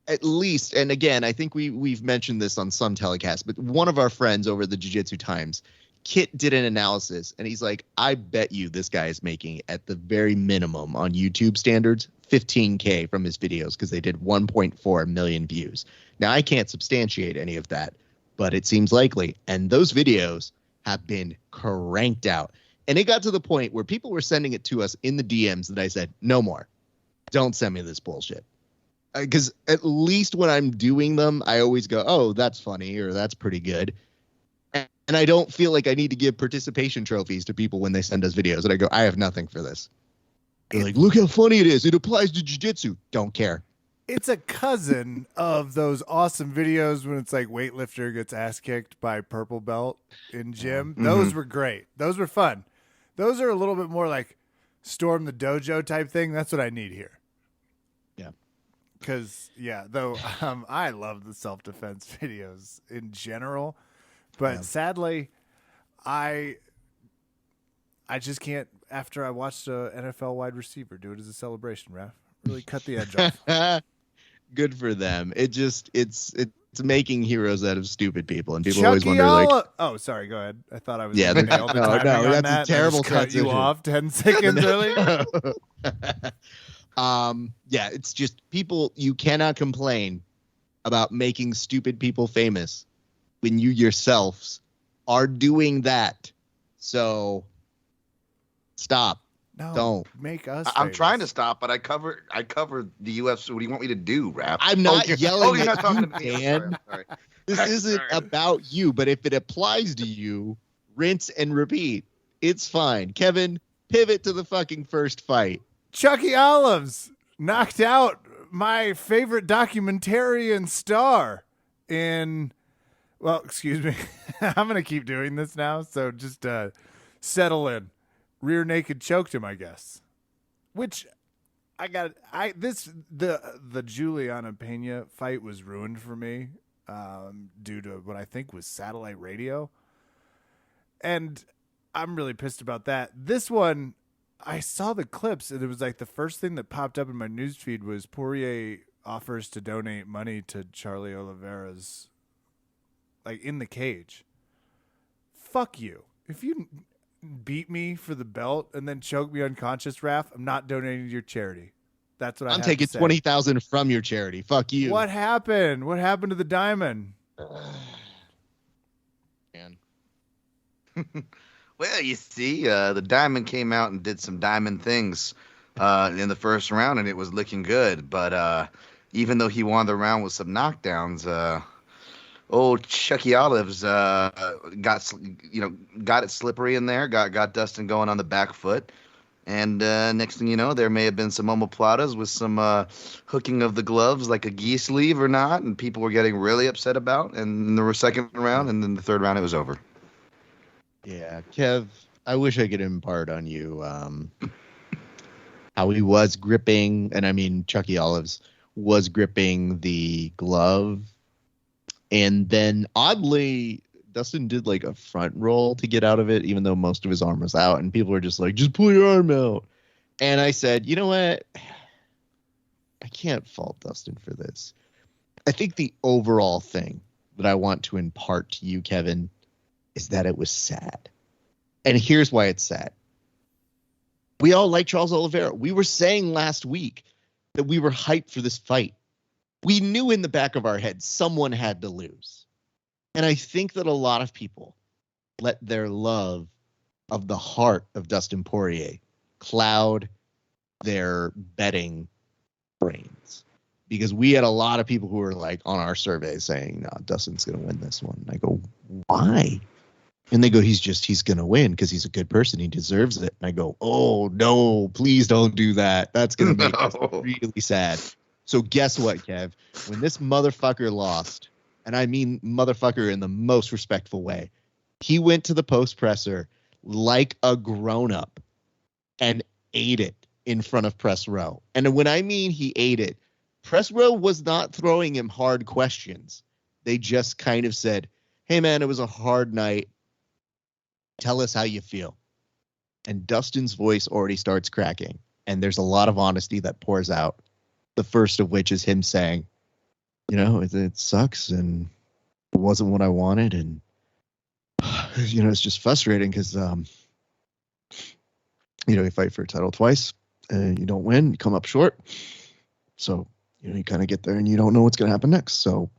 at least. And again, I think we've mentioned this on some telecasts, but one of our friends over at the Jiu-Jitsu Times, Kit, did an analysis, and he's like, "I bet you this guy is making, at the very minimum on YouTube standards, $15K from his videos, because they did 1.4 million views." Now, I can't substantiate any of that, but it seems likely. And those videos have been cranked out. And it got to the point where people were sending it to us in the DMs that I said, "No more. Don't send me this bullshit." Because at least when I'm doing them, I always go, "Oh, that's funny," or "That's pretty good." And I don't feel like I need to give participation trophies to people when they send us videos. And I go, "I have nothing for this." They're like, "Look how funny it is. It applies to jiu-jitsu." Don't care. It's a cousin of those awesome videos when it's like weightlifter gets ass kicked by purple belt in gym. Mm-hmm. Those were great. Those were fun. Those are a little bit more like storm the dojo type thing. That's what I need here. Yeah. Because, though I love the self-defense videos in general. But sadly, I just can't, after I watched an NFL wide receiver do it as a celebration, Raph. Really cut the edge off. Good for them. It's making heroes out of stupid people, and people always wonder, like, "Oh, sorry, go ahead." I thought I was no, that's a terrible cut you off 10 seconds early. It's just people. You cannot complain about making stupid people famous when you yourselves are doing that. So stop. No, don't make us. I'm famous. trying to stop, but I covered the UFC. What do you want me to do, Rap? I'm not yelling you're not at talking you, to me. Dan. I'm sorry. This isn't about you, but if it applies to you, rinse and repeat. It's fine. Kevin, pivot to the fucking first fight. Chucky Olives knocked out my favorite documentarian star in. Well, excuse me. I'm going to keep doing this now, so just settle in. Rear naked choked him, I guess. Which the Julianna Pena fight was ruined for me due to what I think was satellite radio. And I'm really pissed about that. This one, I saw the clips, and it was like the first thing that popped up in my newsfeed was Poirier offers to donate money to Charlie Oliveira's, like, in the cage. Fuck you. If you beat me for the belt and then choke me unconscious, Raph, I'm not donating to your charity. That's what I'm taking $20,000 from your charity. Fuck you. What happened? What happened to the diamond? Man. Well, you see, the diamond came out and did some diamond things in the first round, and it was looking good. But even though he won the round with some knockdowns, old Chucky Olives got it slippery in there, got Dustin going on the back foot. And next thing you know, there may have been some omoplatas with some hooking of the gloves like a gi sleeve or not, and people were getting really upset about. And in the second round, and then the third round, it was over. Yeah, Kev, I wish I could impart on you how he was gripping, and I mean Chucky Olives was gripping the glove. And then, oddly, Dustin did like a front roll to get out of it, even though most of his arm was out. And people were just like, "Just pull your arm out." And I said, you know what? I can't fault Dustin for this. I think the overall thing that I want to impart to you, Kevin, is that it was sad. And here's why it's sad. We all like Charles Oliveira. We were saying last week that we were hyped for this fight. We knew in the back of our head someone had to lose. And I think that a lot of people let their love of the heart of Dustin Poirier cloud their betting brains. Because we had a lot of people who were like on our survey saying, no, Dustin's going to win this one. And I go, why? And they go, he's going to win because he's a good person. He deserves it. And I go, oh, no, please don't do that. That's going to make us really sad. So guess what, Kev? When this motherfucker lost, and I mean motherfucker in the most respectful way, he went to the post presser like a grown-up and ate it in front of press row. And when I mean he ate it, press row was not throwing him hard questions. They just kind of said, hey, man, it was a hard night. Tell us how you feel. And Dustin's voice already starts cracking. And there's a lot of honesty that pours out. The first of which is him saying, you know, it sucks and it wasn't what I wanted. And, you know, it's just frustrating because, you know, you fight for a title twice and you don't win, you come up short. So, you know, you kind of get there and you don't know what's going to happen next. So,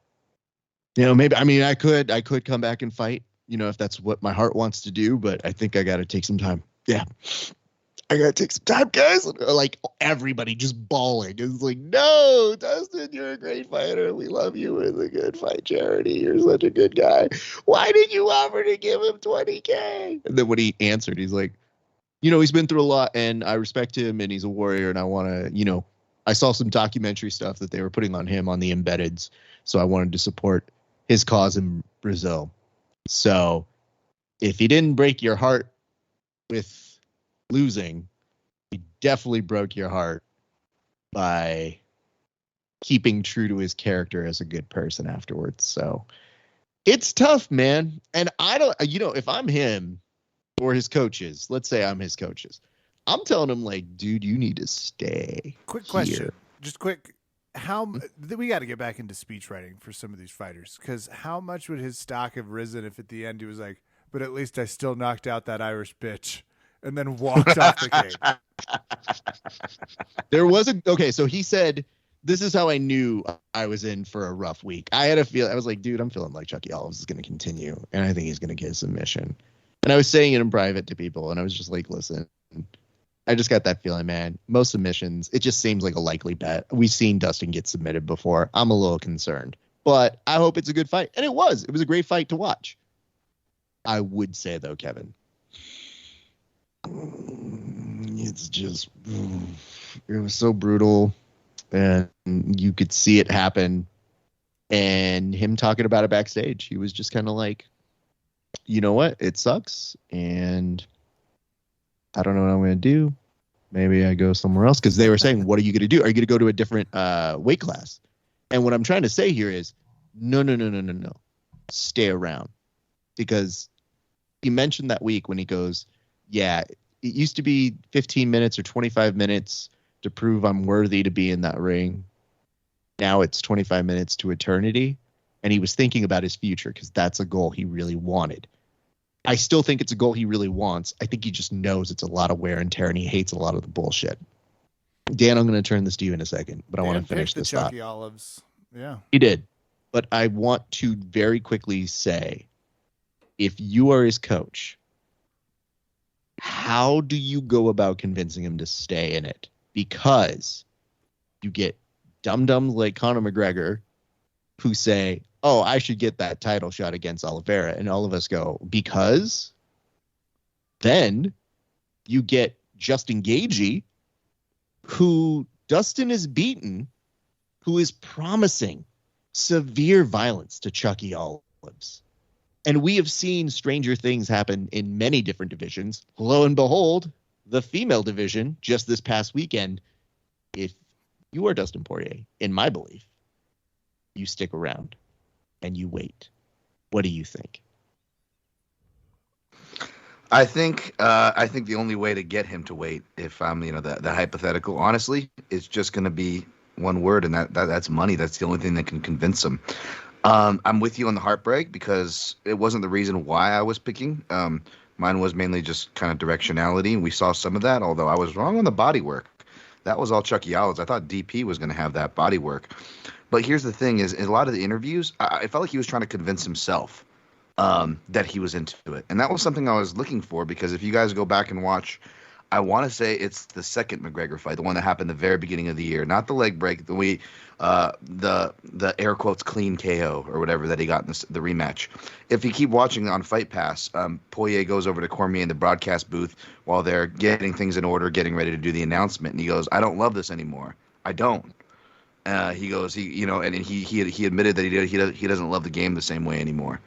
you know, maybe, I mean, I could come back and fight, you know, if that's what my heart wants to do, but I think I got to take some time. Yeah. I got to take some time, guys. Like everybody just bawling. It's like, no, Dustin, you're a great fighter. We love you. It's a good fight, Charity. You're such a good guy. Why did you offer to give him $20K? And then when he answered, he's like, you know, he's been through a lot and I respect him and he's a warrior and I want to, you know, I saw some documentary stuff that they were putting on him on the embeddeds. So I wanted to support his cause in Brazil. So if he didn't break your heart with losing, he definitely broke your heart by keeping true to his character as a good person afterwards. So it's tough, man. And I don't, you know, if I'm him or his coaches, let's say I'm his coaches, I'm telling him like, dude, you need to stay. Quick here. question. Just quick. We got to get back into speech writing for some of these fighters, because how much would his stock have risen if at the end he was like, but at least I still knocked out that Irish bitch, and then walked off the cage? There was okay, so he said, this is how I knew I was in for a rough week. I had a feel, I was like, dude, I'm feeling like Chucky Olives is going to continue, and I think he's going to get a submission. And I was saying it in private to people, and I was just like, listen, I just got that feeling, man. Most submissions, it just seems like a likely bet. We've seen Dustin get submitted before. I'm a little concerned, but I hope it's a good fight. And it was a great fight to watch. I would say though, Kevin, it's just, it was so brutal and you could see it happen. And him talking about it backstage, he was just kind of like, you know what? It sucks. And I don't know what I'm going to do. Maybe I go somewhere else. Because they were saying, what are you going to do? Are you going to go to a different weight class? And what I'm trying to say here is, no. Stay around. Because he mentioned that week when he goes, yeah, it used to be 15 minutes or 25 minutes to prove I'm worthy to be in that ring. Now it's 25 minutes to eternity. And he was thinking about his future because that's a goal he really wanted. I still think it's a goal he really wants. I think he just knows it's a lot of wear and tear, and he hates a lot of the bullshit. Dan, I'm going to turn this to you in a second, but I want to finish this thought. Chucky Olives. Yeah. He did. But I want to very quickly say, if you are his coach, how do you go about convincing him to stay in it? Because you get dum-dums like Conor McGregor who say, oh, I should get that title shot against Oliveira. And all of us go, because then you get Justin Gaethje, who Dustin has beaten, who is promising severe violence to Chucky Olives. And we have seen stranger things happen in many different divisions. Lo and behold, the female division just this past weekend, if you are Dustin Poirier, in my belief, you stick around and you wait. What do you think? I think the only way to get him to wait, if I'm, the hypothetical, honestly, is just going to be one word, and that's money. That's the only thing that can convince him. I'm with you on the heartbreak because it wasn't the reason why I was picking. Mine was mainly just kind of directionality, and we saw some of that. Although I was wrong on the body work. That was all Chucky Allen's. I thought DP was going to have that body work. But here's the thing: is in a lot of the interviews, I felt like he was trying to convince himself that he was into it, and that was something I was looking for. Because if you guys go back and watch, I want to say it's the second McGregor fight, the one that happened the very beginning of the year, not the leg break, the air quotes clean KO or whatever that he got in the rematch. If you keep watching on Fight Pass, Poirier goes over to Cormier in the broadcast booth while they're getting things in order, getting ready to do the announcement, and he goes, "I don't love this anymore. I don't." He goes, and he admitted that he doesn't love the game the same way anymore.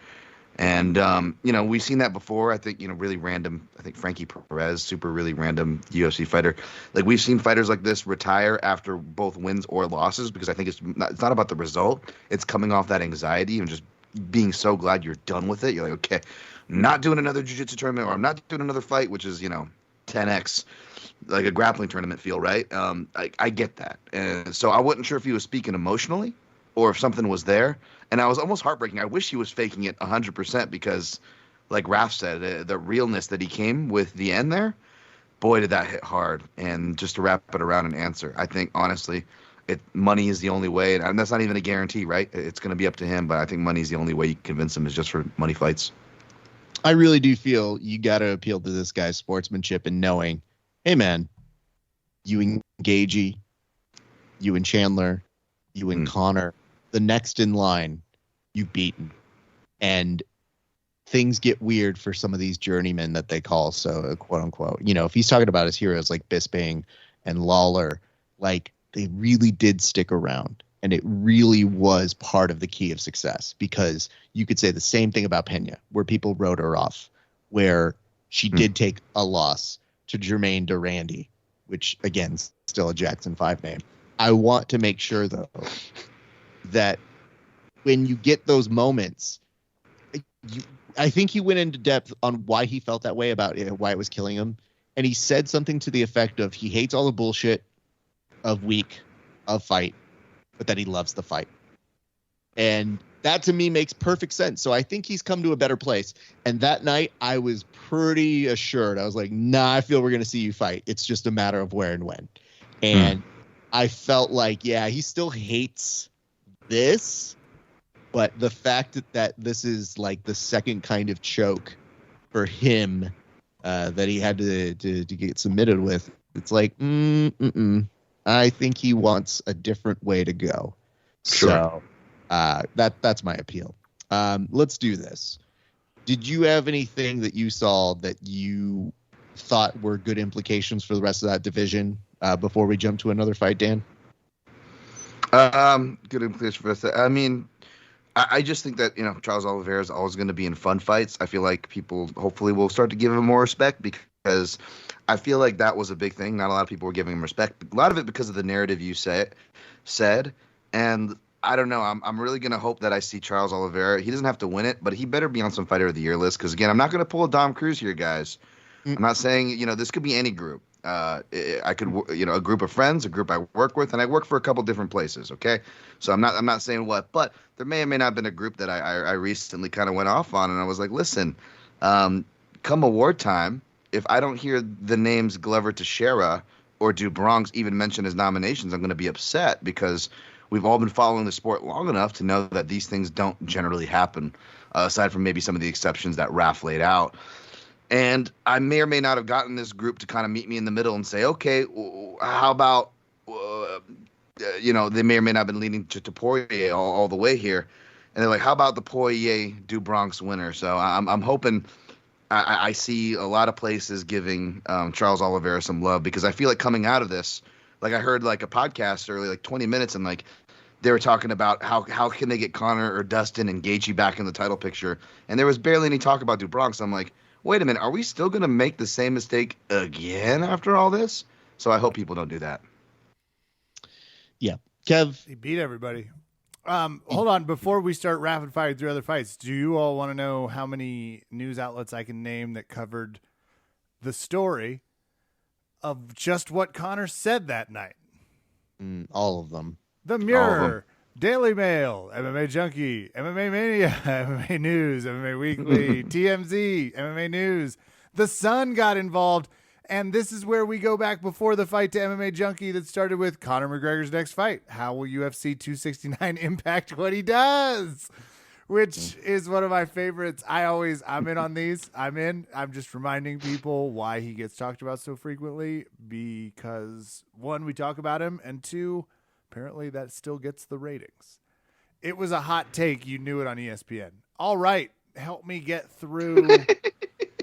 And, we've seen that before. I think, really random. I think Frankie Perez, super really random UFC fighter. Like, we've seen fighters like this retire after both wins or losses because I think it's not about the result. It's coming off that anxiety and just being so glad you're done with it. You're like, okay, I'm not doing another jiu-jitsu tournament, or I'm not doing another fight, which is, 10x like a grappling tournament feel, right? I get that. And so I wasn't sure if he was speaking emotionally or if something was there. And I was almost heartbreaking. I wish he was faking it 100% because, like Raph said, the realness that he came with the end there, boy, did that hit hard. And just to wrap it around and answer, I think, honestly, money is the only way. And that's not even a guarantee, right? It's going to be up to him. But I think money is the only way you can convince him is just for money fights. I really do feel you got to appeal to this guy's sportsmanship and knowing, hey, man, you and Gagey, you and Chandler, you and Connor, the next in line, you've beaten. And things get weird for some of these journeymen that they call, so quote unquote. If he's talking about his heroes like Bisping and Lawler, like they really did stick around. And it really was part of the key of success, because you could say the same thing about Pena, where people wrote her off, where she did take a loss to Jermaine Durandi, which, again, still a Jackson 5 name. I want to make sure, though, that when you get those moments, I think he went into depth on why he felt that way about it, why it was killing him. And he said something to the effect of he hates all the bullshit of week, of fight, but that he loves the fight. And that to me makes perfect sense. So I think he's come to a better place. And that night I was pretty assured. I was like, nah, I feel we're going to see you fight. It's just a matter of where and when. And I felt like, yeah, he still hates this, but the fact that this is like the second kind of choke for him that he had to get submitted with, it's like, I think he wants a different way to go. Sure. So that's my appeal. Let's do this. Did you have anything that you saw that you thought were good implications for the rest of that division before we jump to another fight, Dan? Good implications for that. I mean, I just think that, Charles Oliveira is always going to be in fun fights. I feel like people hopefully will start to give him more respect, because I feel like that was a big thing. Not a lot of people were giving him respect. A lot of it because of the narrative you said. And I don't know. I'm really going to hope that I see Charles Oliveira. He doesn't have to win it, but he better be on some Fighter of the Year list. Because, again, I'm not going to pull a Dom Cruz here, guys. I'm not saying, this could be any group. I could, a group of friends, a group I work with, and I work for a couple different places. Okay, so I'm not saying what, but there may or may not have been a group that I recently kind of went off on, and I was like, listen, come award time, if I don't hear the names Glover Teixeira or do Bronx even mention his nominations, I'm going to be upset, because we've all been following the sport long enough to know that these things don't generally happen, aside from maybe some of the exceptions that Raph laid out. And I may or may not have gotten this group to kind of meet me in the middle and say, okay, how about, they may or may not have been leaning to Poirier all the way here. And they're like, how about the Poirier do Bronx winner? So I'm hoping I see a lot of places giving Charles Oliveira some love, because I feel like coming out of this, like I heard like a podcast early, like 20 minutes, and like they were talking about how can they get Connor or Dustin and Gaethje back in the title picture. And there was barely any talk about do Bronx. I'm like, wait a minute, are we still going to make the same mistake again after all this? So I hope people don't do that. Yeah. Kev. He beat everybody. Hold on. Before we start rapid fire through other fights, do you all want to know how many news outlets I can name that covered the story of just what Connor said that night? All of them. The Mirror, Daily Mail, MMA Junkie, MMA Mania, MMA News, MMA Weekly, TMZ, MMA News. The Sun got involved, and this is where we go back before the fight to MMA Junkie that started with Conor McGregor's next fight. How will UFC 269 impact what he does? Which is one of my favorites. I'm in on these. I'm just reminding people why he gets talked about so frequently because, one, we talk about him, and two, apparently that still gets the ratings. It was a hot take. You knew it on ESPN. All right. Help me get through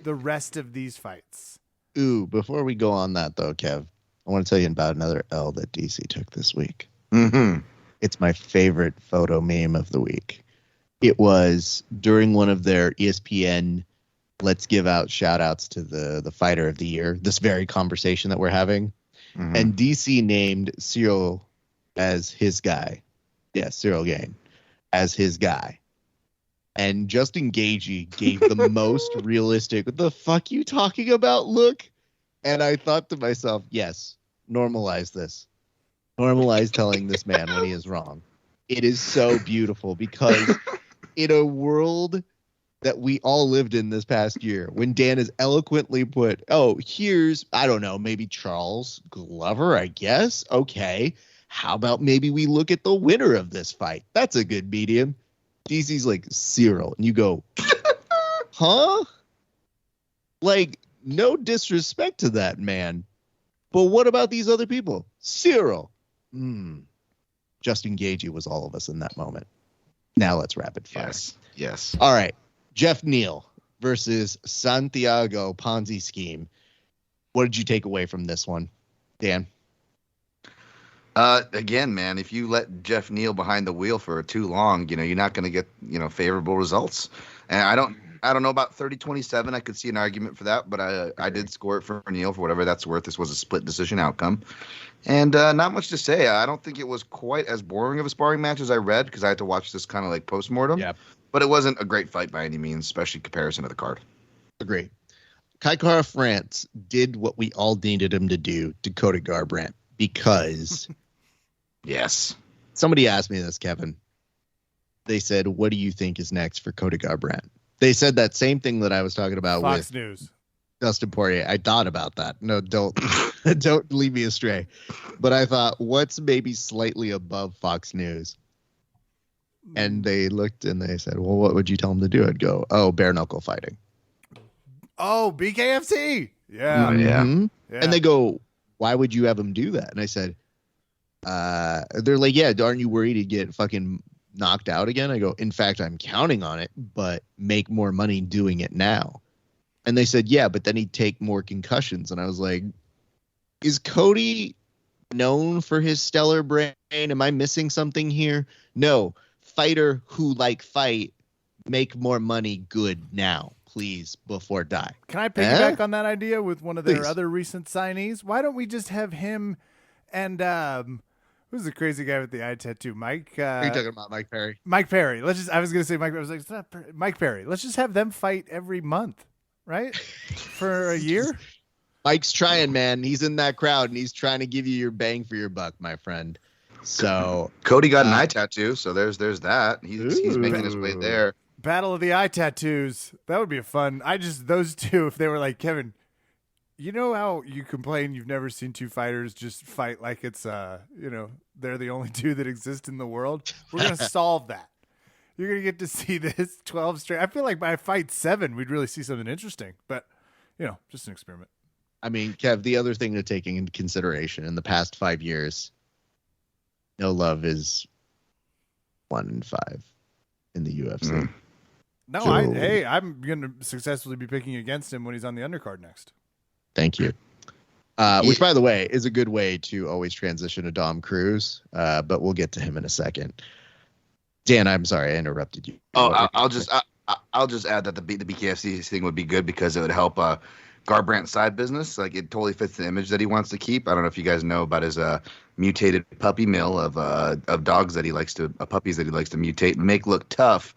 the rest of these fights. Ooh, before we go on that, though, Kev, I want to tell you about another L that DC took this week. Mm-hmm. It's my favorite photo meme of the week. It was during one of their ESPN let's give out shout outs to the fighter of the year, this very conversation that we're having. Mm-hmm. And DC named Cyril as his guy. Yeah, Cyril Gane as his guy. And Justin Gaethje gave the most realistic, what the fuck you talking about look? And I thought to myself, yes, normalize this. Normalize telling this man when he is wrong. It is so beautiful because in a world that we all lived in this past year, when Dan has eloquently put, oh, here's, I don't know, maybe Charles Glover, I guess. Okay. How about maybe we look at the winner of this fight? That's a good medium. DC's like, Cyril. And you go, huh? Like, no disrespect to that man. But what about these other people? Cyril. Justin Gaethje was all of us in that moment. Now let's rapid fire. Yes. All right. Jeff Neal versus Santiago Ponzi Scheme. What did you take away from this one, Dan? Again, man, if you let Jeff Neal behind the wheel for too long, you're not going to get, favorable results. And I don't know about 30-27. I could see an argument for that, but I did score it for Neal for whatever that's worth. This was a split decision outcome. And not much to say. I don't think it was quite as boring of a sparring match as I read because I had to watch this kind of like post-mortem. Yeah. But it wasn't a great fight by any means, especially in comparison to the card. Agree. Kai Kara France did what we all needed him to do to Cody Garbrandt because... Yes. Somebody asked me this, Kevin. They said, what do you think is next for Cody Garbrandt? They said that same thing that I was talking about Fox with News. Dustin Poirier. I thought about that. No, don't lead me astray. But I thought, what's maybe slightly above Fox News? And they looked and they said, well, what would you tell him to do? I'd go, oh, bare knuckle fighting. Oh, BKFC. Yeah. Mm-hmm. Yeah. And they go, why would you have him do that? And I said, they're like, yeah, aren't you worried he'd get fucking knocked out again? I go, in fact, I'm counting on it, but make more money doing it now. And they said, yeah, but then he'd take more concussions. And I was like, is Cody known for his stellar brain? Am I missing something here? No. Fighter who fight, make more money good now, please, before die. Can I piggyback on that idea with one of their other recent signees? Why don't we just have him and who's the crazy guy with the eye tattoo? Mike. Are you talking about Mike Perry? Mike Perry. I was gonna say Mike. I was like, it's not Mike Perry. Let's just have them fight every month, right? For a year. Mike's trying, man. He's in that crowd and he's trying to give you your bang for your buck, my friend. So Cody got an eye tattoo, so there's that. He's making his way there. Battle of the eye tattoos. That would be a fun. Those two, if they were like, Kevin, you know how you complain you've never seen two fighters just fight like it's they're the only two that exist in the world? We're gonna solve that. You're gonna get to see this 12 straight. I feel like by fight 7 we'd really see something interesting, but just an experiment. I mean, Kev, the other thing to take into consideration in the past 5 years, No Love is 1-5 in the UFC. No, so, I'm going to successfully be picking against him when he's on the undercard next. Thank you. Which, by the way, is a good way to always transition to Dom Cruz, but we'll get to him in a second. Dan, I'm sorry I interrupted you. Oh, I'll just add that the BKFC thing would be good because it would help Garbrandt's side business. Like, it totally fits the image that he wants to keep. I don't know if you guys know about his mutated puppy mill of dogs that he likes to puppies that he likes to mutate and make look tough.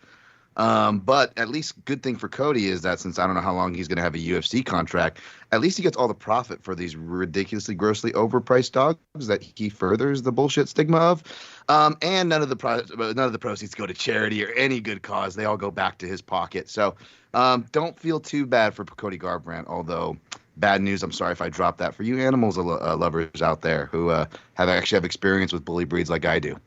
But at least good thing for Cody is that since I don't know how long he's going to have a UFC contract, at least he gets all the profit for these ridiculously, grossly overpriced dogs that he furthers the bullshit stigma of. And none of the proceeds go to charity or any good cause. They all go back to his pocket. So don't feel too bad for Cody Garbrandt, although bad news. I'm sorry if I dropped that for you animals lovers out there who have experience with bully breeds like I do.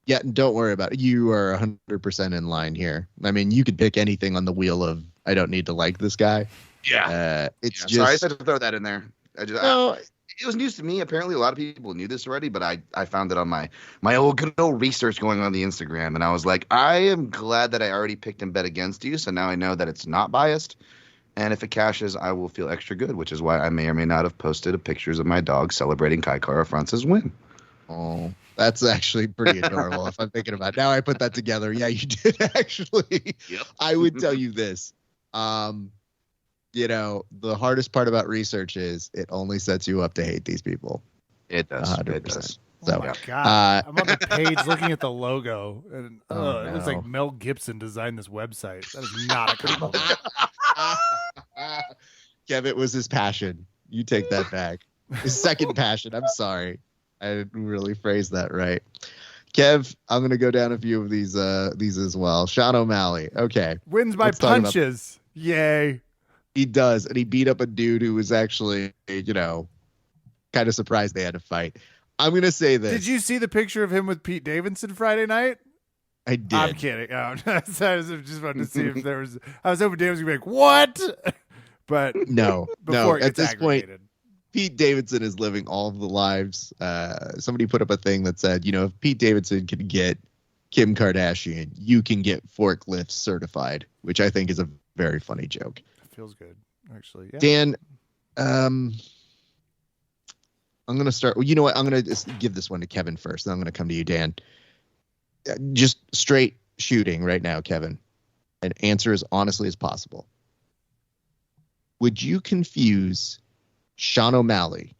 Yeah, don't worry about it. You are 100% in line here. I mean, you could pick anything on the wheel of I don't need to like this guy. Yeah. It's just... Sorry, I had to throw that in there. No, it was news to me. Apparently, a lot of people knew this already, but I found it on my good old research going on the Instagram, and I was like, I am glad that I already picked and bet against you, so now I know that it's not biased. And if it cashes, I will feel extra good, which is why I may or may not have posted pictures of my dog celebrating Kai Kara France's win. Oh, that's actually pretty adorable if I'm thinking about it. Now I put that together. Yeah, you did actually. Yep. I would tell you this. You know, the hardest part about research is it only sets you up to hate these people. It does. 100%. It does. So, oh my God. I'm on the page looking at the logo, and it looks no. like Mel Gibson designed this website. That is not a compliment. Kev, it was his passion. You take that back. His second passion. I'm sorry. I didn't really phrase that right. Kev, I'm going to go down a few of these as well. Sean O'Malley. Okay. Wins by Let's talk about- punches. Yay. He does. And he beat up a dude who was actually, you know, kind of surprised they had to fight. I'm going to say this. Did you see the picture of him with Pete Davidson Friday night? I did. I'm kidding. I just wanted to see if there was. I was hoping Davidson would be like, what? But No. before it At gets this point, aggravated. Pete Davidson is living all of the lives. Somebody put up a thing that said, you know, if Pete Davidson can get Kim Kardashian, you can get forklift certified, which I think is a very funny joke. It feels good, actually. Yeah. Dan, I'm going to start. Well, you know what? I'm going to just give this one to Kevin first. Then I'm going to come to you, Dan. Just straight shooting right now, Kevin. And answer as honestly as possible. Would you confuse Sean O'Malley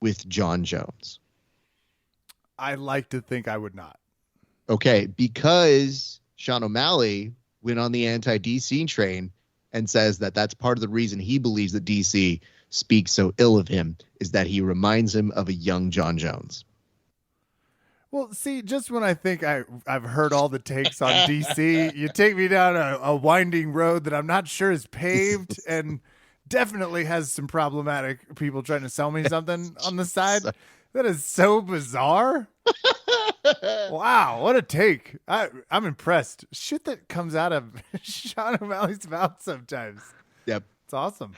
with John Jones? I like to think I would not. Okay, because Sean O'Malley went on the anti-DC train and says that that's part of the reason he believes that DC speaks so ill of him is that he reminds him of a young John Jones. Well, see, just when I think I've heard all the takes on DC, you take me down a winding road that I'm not sure is paved and definitely has some problematic people trying to sell me something on the side. That is so bizarre. Wow, what a take. I'm impressed. Shit that comes out of Sean O'Malley's mouth sometimes. Yep. It's awesome.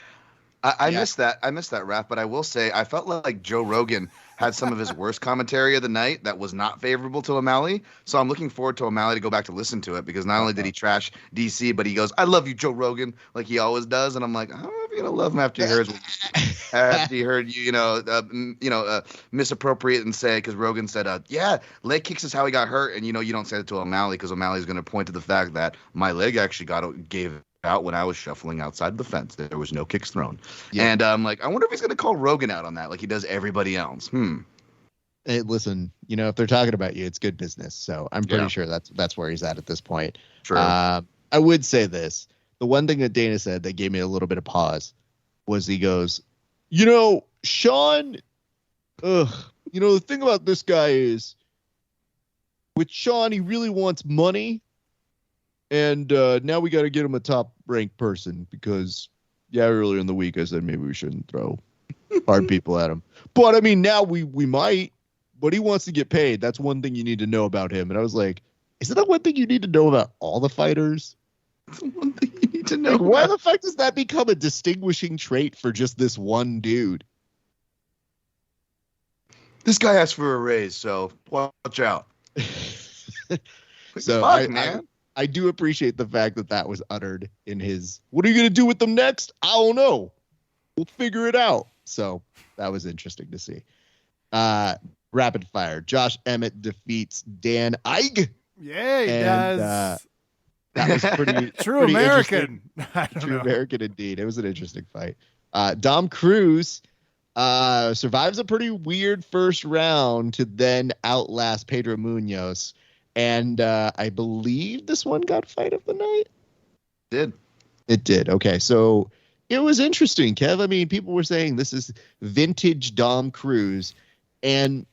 I missed that. I missed that, Raph. But I will say, I felt like Joe Rogan had some of his worst commentary of the night that was not favorable to O'Malley. So I'm looking forward to O'Malley to go back to listen to it because not only did he trash DC, but he goes, "I love you, Joe Rogan," like he always does. And I'm like, I don't know if you're gonna love him after he heard you, misappropriate and say because Rogan said, leg kicks is how he got hurt, and you don't say it to O'Malley because O'Malley's gonna point to the fact that my leg actually gave out when I was shuffling outside the fence. There was no kicks thrown. Yeah. And I'm like, I wonder if he's going to call Rogan out on that like he does everybody else. Hey, listen, if they're talking about you, it's good business. So I'm pretty sure that's where he's at this point. True. I would say this. The one thing that Dana said that gave me a little bit of pause was he goes, Sean, the thing about this guy is with Sean, he really wants money. And now we got to get him a top-ranked person because, earlier in the week I said maybe we shouldn't throw hard people at him. But, I mean, now we might. But he wants to get paid. That's one thing you need to know about him. And I was like, isn't that one thing you need to know about all the fighters? That's one thing you need to know. Like, why the fuck does that become a distinguishing trait for just this one dude? This guy asked for a raise, so watch out. So, man. I do appreciate the fact that was uttered in his, what are you going to do with them next? I don't know. We'll figure it out. So that was interesting to see. Rapid fire. Josh Emmett defeats Dan Ige. Yeah, he does. That was pretty true pretty American. True American indeed. It was an interesting fight. Dom Cruz survives a pretty weird first round to then outlast Pedro Munoz And I believe this one got fight of the night. Did. It did. Okay, so it was interesting, Kev. I mean, people were saying this is vintage Dom Cruz. And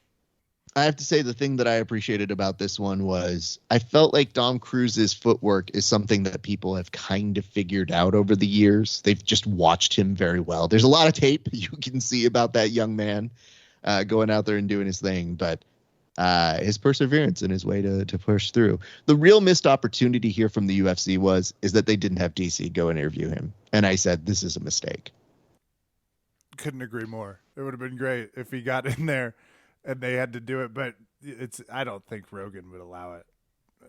I have to say the thing that I appreciated about this one was I felt like Dom Cruz's footwork is something that people have kind of figured out over the years. They've just watched him very well. There's a lot of tape you can see about that young man going out there and doing his thing, but his perseverance and his way to push through. The real missed opportunity here from the UFC is that they didn't have DC go and interview him. And I said, this is a mistake. Couldn't agree more. It would have been great if he got in there and they had to do it, but I don't think Rogan would allow it.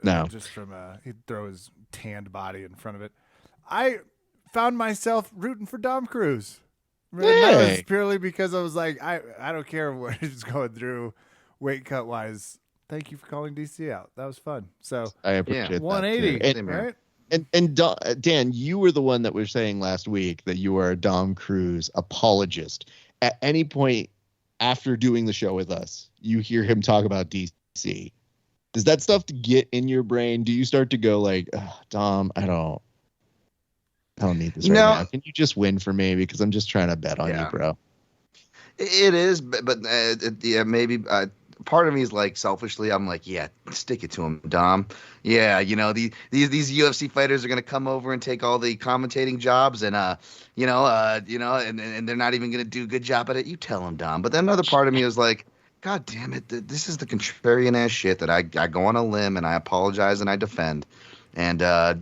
No. Just from he'd throw his tanned body in front of it. I found myself rooting for Dom Cruz. And that was purely because I was like, I don't care what he's going through weight cut wise. Thank you for calling DC out. That was fun. So I appreciate that. 180, right? And Dan, you were the one that was saying last week that you are a Dom Cruz apologist. At any point after doing the show with us, you hear him talk about DC. Does that stuff get in your brain? Do you start to go like, Dom, I don't need this right now. Can you just win for me? Because I'm just trying to bet on you, bro. It is, but yeah, maybe part of me is like selfishly, I'm like, yeah, stick it to him, Dom. Yeah, these UFC fighters are gonna come over and take all the commentating jobs, and and they're not even gonna do a good job at it. You tell him, Dom. But then another part of me is like, God damn it, this is the contrarian ass shit that I go on a limb and I apologize and I defend. And I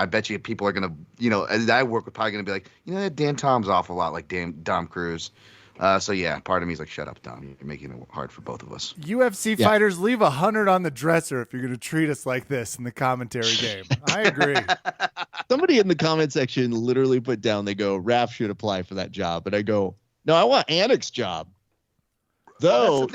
bet you people are gonna, I work with probably gonna be like, Dan Tom's awful lot like Dom Cruz. So yeah, part of me is like, shut up, Dom. You're making it hard for both of us. UFC fighters, leave 100 on the dresser if you're going to treat us like this in the commentary game. I agree. Somebody in the comment section literally put down, they go, Raph should apply for that job. But I go, no, I want Anik's job. Though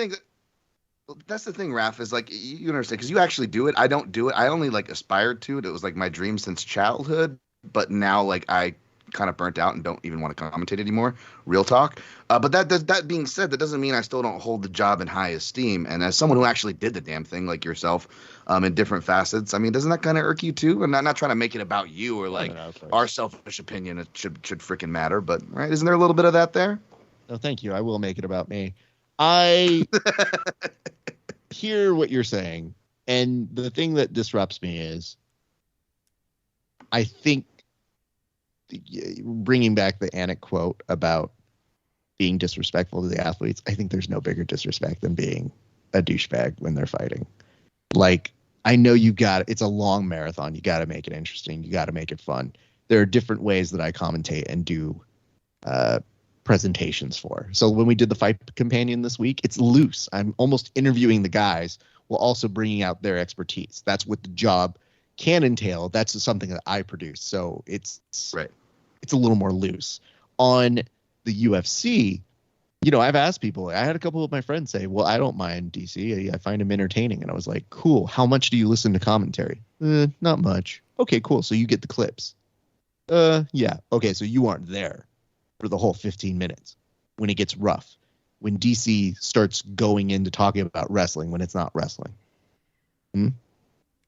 that's the thing, Raph, is like, you understand, because you actually do it. I don't do it. I only like aspired to it. It was like my dream since childhood. But now like I kind of burnt out and don't even want to commentate anymore. Real talk. But that being said, that doesn't mean I still don't hold the job in high esteem. And as someone who actually did the damn thing, like yourself, in different facets, I mean, doesn't that kind of irk you too? And I'm not trying to make it about you or like our selfish opinion. It should freaking matter. But right, isn't there a little bit of that there? No, thank you. I will make it about me. I hear what you're saying, and the thing that disrupts me is, I think, bringing back the Anik quote about being disrespectful to the athletes, I think there's no bigger disrespect than being a douchebag when they're fighting. Like, I know it's a long marathon. You got to make it interesting. You got to make it fun. There are different ways that I commentate and do presentations for. So when we did the fight companion this week, it's loose. I'm almost interviewing the guys while also bringing out their expertise. That's what the job can entail. That's something that I produce. So it's a little more loose. On the UFC, I've asked people, I had a couple of my friends say, well, I don't mind DC. I find him entertaining. And I was like, cool. How much do you listen to commentary? Not much. Okay, cool. So you get the clips. Yeah. Okay. So you aren't there for the whole 15 minutes when it gets rough, when DC starts going into talking about wrestling when it's not wrestling.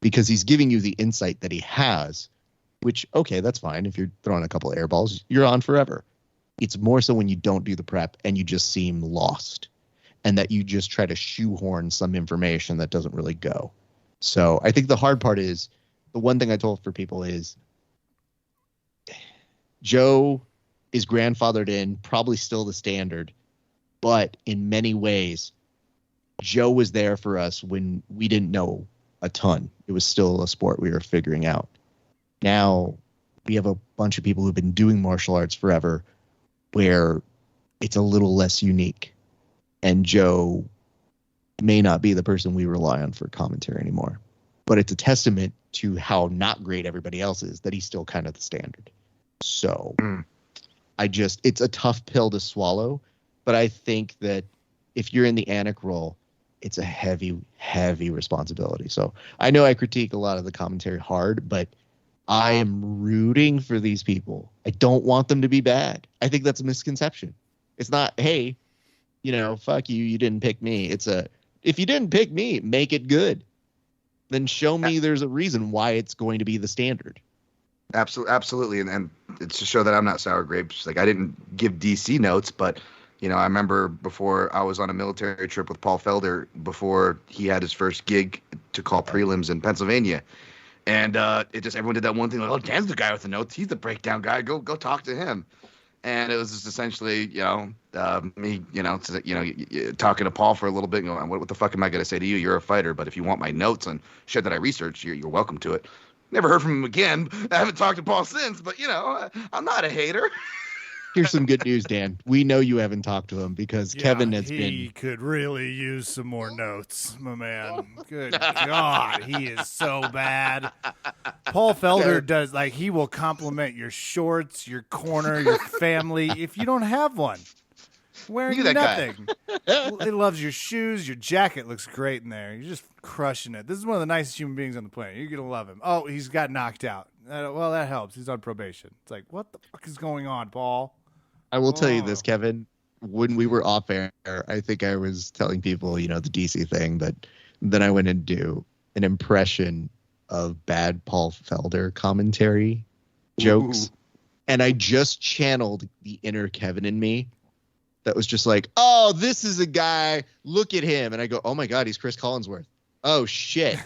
Because he's giving you the insight that he has, which, okay, that's fine. If you're throwing a couple of air balls, you're on forever. It's more so when you don't do the prep and you just seem lost and that you just try to shoehorn some information that doesn't really go. So I think the hard part is, the one thing I told for people is, Joe is grandfathered in, probably still the standard, but in many ways, Joe was there for us when we didn't know a ton. It was still a sport we were figuring out. Now we have a bunch of people who've been doing martial arts forever where it's a little less unique. And Joe may not be the person we rely on for commentary anymore. But it's a testament to how not great everybody else is that he's still kind of the standard. So it's a tough pill to swallow. But I think that if you're in the Anik role, it's a heavy, heavy responsibility. So I know I critique a lot of the commentary hard, but I am rooting for these people. I don't want them to be bad. I think that's a misconception. It's not, hey, fuck you, you didn't pick me. It's if you didn't pick me, make it good. then show me there's a reason why it's going to be the standard. Absolutely. And it's to show that I'm not sour grapes. Like, I didn't give DC notes, but I remember before I was on a military trip with Paul Felder before he had his first gig to call prelims in Pennsylvania. And everyone did that one thing like, oh, Dan's the guy with the notes. He's the breakdown guy. Go talk to him. And it was just essentially, me, talking to Paul for a little bit and going, what the fuck am I going to say to you? You're a fighter, but if you want my notes on shit that I researched, you're welcome to it. Never heard from him again. I haven't talked to Paul since, but, I'm not a hater. Here's some good news, Dan. We know you haven't talked to him because Kevin has been. He could really use some more notes, my man. Good God, he is so bad. Paul Felder does, like, he will compliment your shorts, your corner, your family if you don't have one. Wearing nothing. He loves your shoes. Your jacket looks great in there. You're just crushing it. This is one of the nicest human beings on the planet. You're going to love him. Oh, he's got knocked out. Well, that helps. He's on probation. It's like, what the fuck is going on, Paul? I will tell you this, Kevin. When we were off air, I think I was telling people, the DC thing, but then I went and do an impression of bad Paul Felder commentary jokes. Ooh. And I just channeled the inner Kevin in me that was just like, oh, this is a guy. Look at him. And I go, oh, my God, he's Chris Collinsworth. Oh, shit.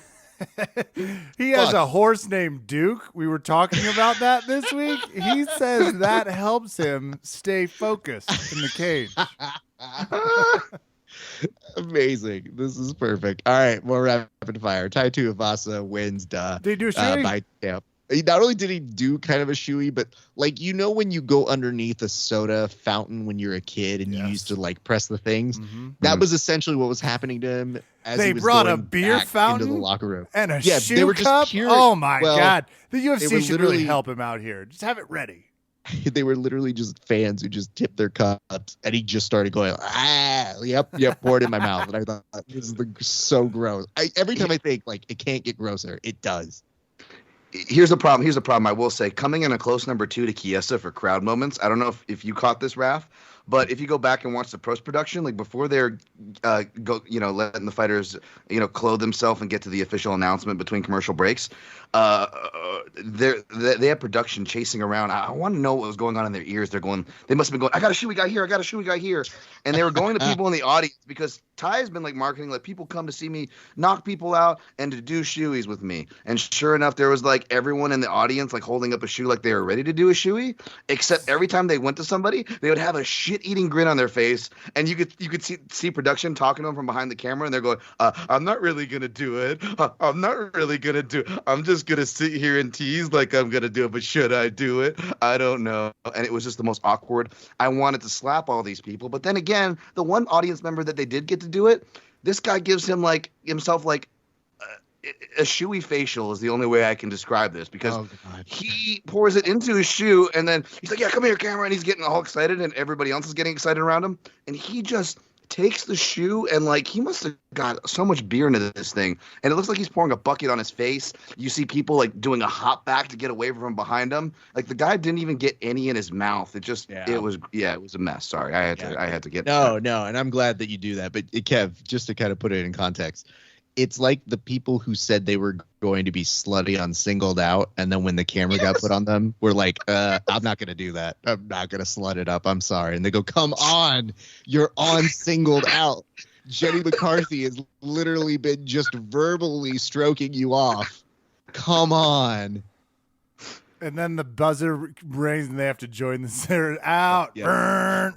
He has a horse named Duke. We were talking about that this week. He says that helps him stay focused in the cage. Amazing. This is perfect. All right, more rapid fire. Tai Tuivasa wins Did he do a shoey? By camp. Not only did he do kind of a shoey, but like, when you go underneath a soda fountain when you're a kid and you used to like press the things, that was essentially what was happening to him. As they he was brought a going beer back fountain into the locker room and a they were cup. Just oh my God! The they UFC were should really help him out here. Just have it ready. They were literally just fans who just tipped their cups, and he just started going, yep, poured in my mouth. And I thought, this is so gross. Every time I think like it can't get grosser, it does. Here's the problem. I will say, coming in a close number 2 to Chiesa for crowd moments. I don't know if you caught this, Raph, but if you go back and watch the post production, like before they're letting the fighters clothe themselves and get to the official announcement between commercial breaks, they had production chasing around. I want to know what was going on in their ears. They must have been going, I got a shoey guy here, I got a shoey guy here, and they were going to people in the audience because Ty has been like marketing, like people come to see me knock people out and to do shoeys with me. And sure enough, there was like everyone in the audience like holding up a shoe like they were ready to do a shoey, except every time they went to somebody, they would have a shit-eating grin on their face, and you could see production talking to them from behind the camera, and they're going, I'm not really gonna do it. I'm not really gonna do it. I'm just gonna sit here and tease like I'm gonna do it, but should I do it? I don't know. And it was just the most awkward. I wanted to slap all these people, but then again, the one audience member that they did get to do it, this guy gives him like himself like a shoey facial is the only way I can describe this, because he pours it into his shoe and then he's like, yeah, come here, camera, and he's getting all excited and everybody else is getting excited around him, and he just takes the shoe and like he must have got so much beer into this thing, and it looks like he's pouring a bucket on his face. You see people like doing a hop back to get away from behind him. Like the guy didn't even get any in his mouth. It was a mess. Sorry, I had to get no, and I'm glad that you do that. But Kev, just to kind of put it in context, it's like the people who said they were going to be slutty on Singled Out, and then when the camera got put on them, were like, I'm not going to do that. I'm not going to slut it up. I'm sorry. And they go, come on, you're on Singled Out. Jenny McCarthy has literally been just verbally stroking you off. Come on. And then the buzzer rings and they have to join the center out. Burn.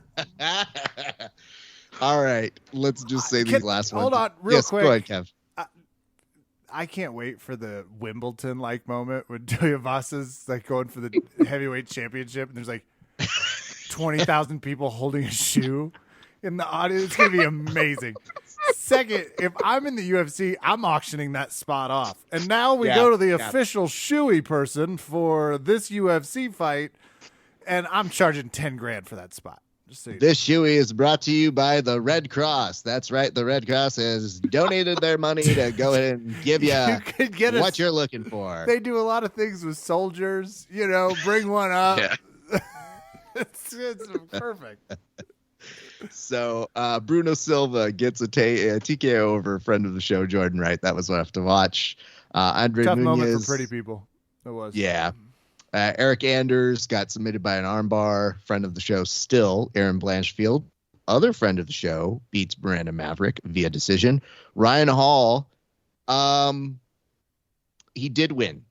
All right. Let's just say these last ones. Hold on real quick. Go ahead, Kev. I can't wait for the Wimbledon-like moment when Tuivasa's like going for the heavyweight championship, and there's like 20,000 people holding a shoe in the audience. It's going to be amazing. Second, if I'm in the UFC, I'm auctioning that spot off. And now we go to the official shoey person for this UFC fight, and I'm charging $10,000 for that spot. This shoey is brought to you by the Red Cross. That's right. The Red Cross has donated their money to go ahead and give you what you're looking for. They do a lot of things with soldiers. Bring one up. Yeah. It's perfect. So Bruno Silva gets a TKO over a friend of the show, Jordan Wright. That was rough to watch. Andre Tough Nunez, moment for pretty people. It was. Yeah. Eric Anders got submitted by an armbar. Friend of the show still, Aaron Blanchfield. Other friend of the show beats Brandon Maverick via decision. Ryan Hall, he did win.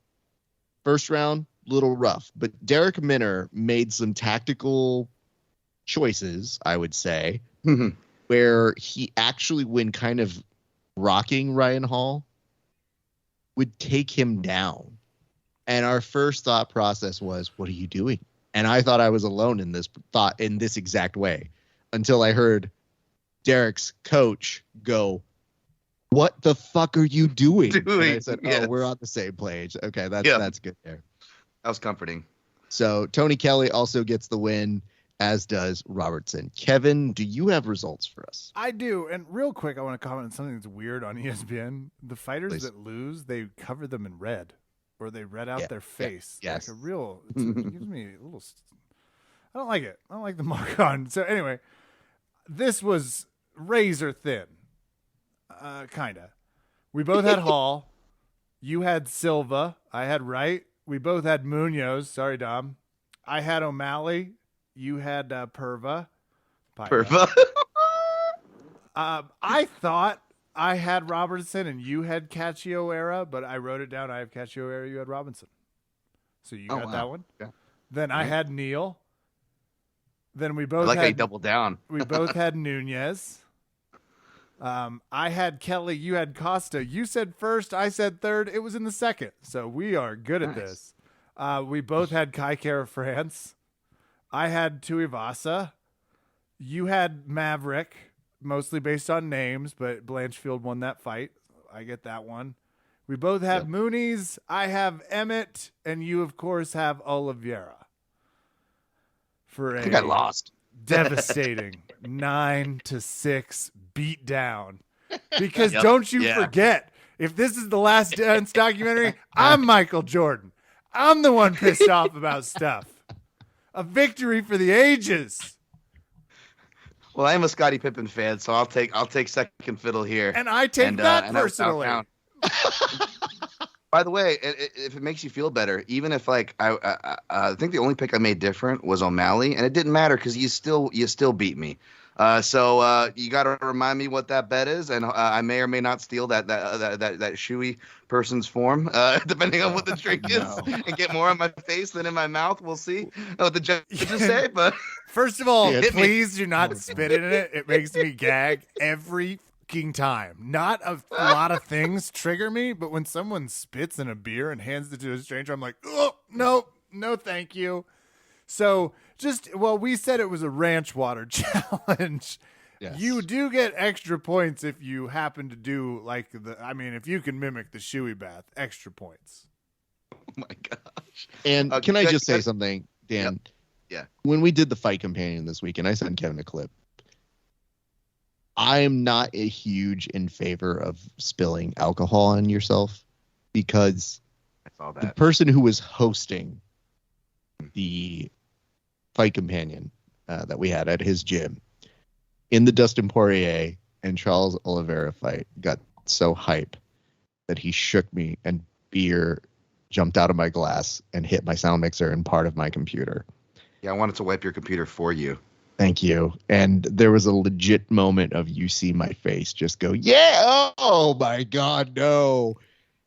First round, little rough. But Derek Minner made some tactical choices, I would say, where he actually, when kind of rocking Ryan Hall, would take him down. And our first thought process was, what are you doing? And I thought I was alone in this thought in this exact way until I heard Derek's coach go, what the fuck are you doing? And I said, oh, we're on the same page. Okay, that's good there. That was comforting. So Tony Kelly also gets the win, as does Robertson. Kevin, do you have results for us? I do. And real quick, I want to comment on something that's weird on ESPN. The fighters that lose, they cover them in red, or they red out their face. Yeah. Yes. Like a real, it gives me a little, I don't like it. I don't like the mark on. So anyway, this was razor thin. Kind of. We both had Hall. You had Silva. I had Wright. We both had Munoz. Sorry, Dom. I had O'Malley. You had Perva. Perva. I thought I had Robertson and you had Cachoeira, but I wrote it down. I have Cachoeira. You had Robinson. So you got that one. Yeah. Then I had Neal. Then we both how you had double down. We both had Nunez. I had Kelly. You had Costa. You said first. I said third. It was in the second. So we are good at this. We both had Kai Kara France. I had Tuivasa. You had Maverick, mostly based on names, but Blanchfield won that fight. I get that one. We both have Moonies. I have Emmett, and you, of course, have Oliveira. I think I lost. Devastating 9-6 beat down. Because don't you forget, if this is the Last Dance documentary, I'm Michael Jordan. I'm the one pissed off about stuff. A victory for the ages. Well, I'm a Scottie Pippen fan, so I'll take second fiddle here. And I take that personally. By the way, if it makes you feel better, even if I think the only pick I made different was O'Malley, and it didn't matter because you still beat me. So you got to remind me what that bet is, and I may or may not steal that shoey person's form, depending on what the drink is, and get more on my face than in my mouth. We'll see what the judges say. But first of all, please do not spit in it. It makes me gag every fucking time. Not a lot of things trigger me, but when someone spits in a beer and hands it to a stranger, I'm like, oh no, thank you. So we said it was a ranch water challenge. Yes. You do get extra points if you happen to do if you can mimic the shoey bath, extra points. Oh my gosh. And can I just say something, Dan? Yep. Yeah. When we did the fight companion this week, and I sent Kevin a clip, I'm not a huge in favor of spilling alcohol on yourself because the person who was hosting the fight companion that we had at his gym in the Dustin Poirier and Charles Oliveira fight got so hype that he shook me and beer jumped out of my glass and hit my sound mixer and part of my computer. Yeah, I wanted to wipe your computer for you. Thank you. And there was a legit moment of you see my face just go, yeah, oh my God, no.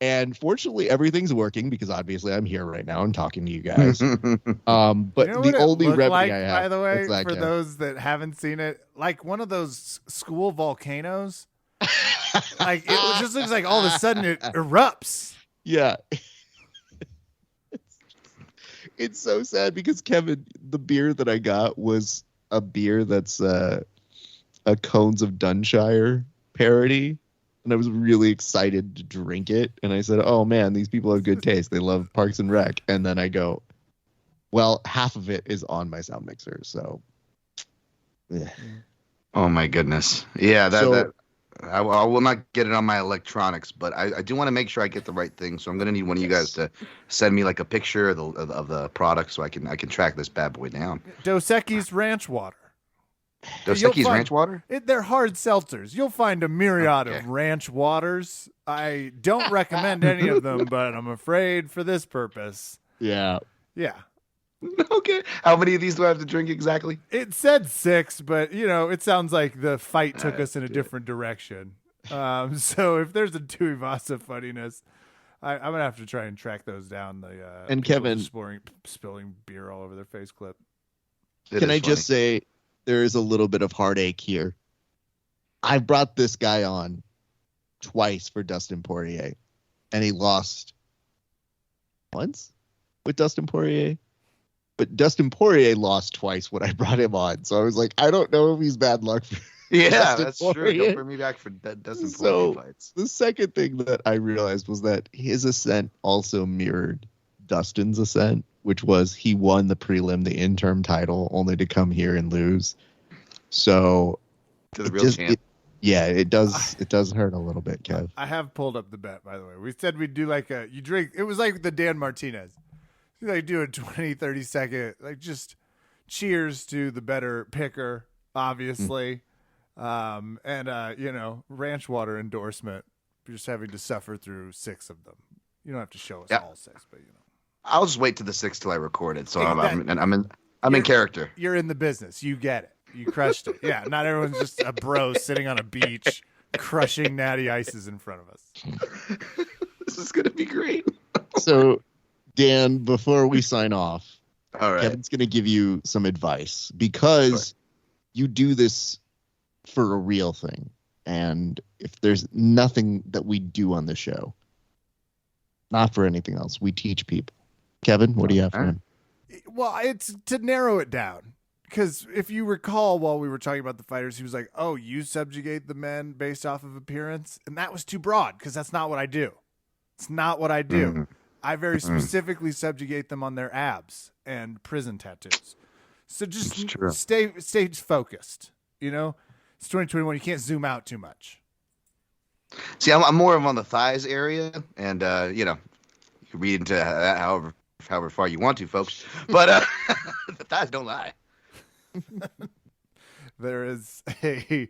And fortunately, everything's working because obviously I'm here right now and talking to you guys. But the only remedy I have, by the way, for those that haven't seen it, like one of those school volcanoes. Like it just looks like all of a sudden it erupts. Yeah. It's so sad because Kevin, the beer that I got was a beer that's a Cones of Dunshire parody. And I was really excited to drink it. And I said, oh, man, these people have good taste. They love Parks and Rec. And then I go, well, half of it is on my sound mixer. So, yeah. Oh, my goodness. Yeah, I will not get it on my electronics, but I do want to make sure I get the right thing. So I'm going to need one of you guys to send me like a picture of the product so I can track this bad boy down. Dos Equis Ranch Water. Dos You'll Equis find- ranch water? They're hard seltzers. You'll find a myriad of ranch waters. I don't recommend any of them, but I'm afraid for this purpose. Yeah. Yeah. Okay. How many of these do I have to drink exactly? It said 6, but, it sounds like the fight took us in a different direction. So if there's a Dewey Vasa funniness, I'm going to have to try and track those down. And Kevin, spilling beer all over their face clip. Can I just say there is a little bit of heartache here? I brought this guy on twice for Dustin Poirier, and he lost once with Dustin Poirier. But Dustin Poirier lost twice when I brought him on. So I was like, I don't know if he's bad luck. Yeah, Dustin that's Poirier. true. Don't bring me back for Dustin Poirier fights. The second thing that I realized was that his ascent also mirrored Dustin's ascent, which was he won the prelim, the interim title, only to come here and lose. So to the real champ. It does hurt a little bit, Kev. I have pulled up the bet, by the way. We said we'd do like you drink. It was like the Dan Martinez. You like do a 20, 30 second, like just cheers to the better picker, obviously. And ranch water endorsement. You're just having to suffer through 6 of them. You don't have to show us all 6, but I'll just wait to the 6 till I record it. So I'm in character. You're in the business. You get it. You crushed it. Yeah. Not everyone's just a bro sitting on a beach crushing natty ices in front of us. This is gonna be great. So, Dan, before we sign off, all right, Kevin's gonna give you some advice because you do this for a real thing. And if there's nothing that we do on the show, not for anything else, we teach people. Kevin, what do you have for him? Well, it's to narrow it down. Because if you recall, while we were talking about the fighters, he was like, oh, you subjugate the men based off of appearance? And that was too broad because that's not what I do. It's not what I do. Mm-hmm. I very specifically subjugate them on their abs and prison tattoos. So just stay focused, It's 2021. You can't zoom out too much. See, I'm more of on the thighs area, and you can read into that however far you want to, folks. But the thighs don't lie. There is a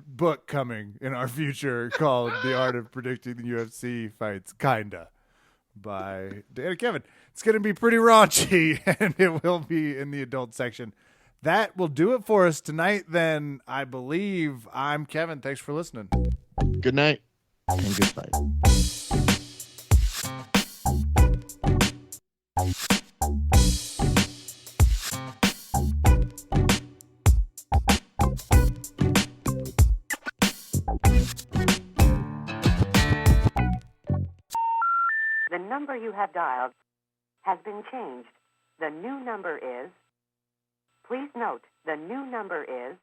book coming in our future called "The Art of Predicting the UFC Fights," by Dan and Kevin. It's going to be pretty raunchy, and it will be in the adult section. That will do it for us tonight, then, I believe. I'm Kevin. Thanks for listening. Good night and good fight. The number you have dialed has been changed. The new number is... Please note, the new number is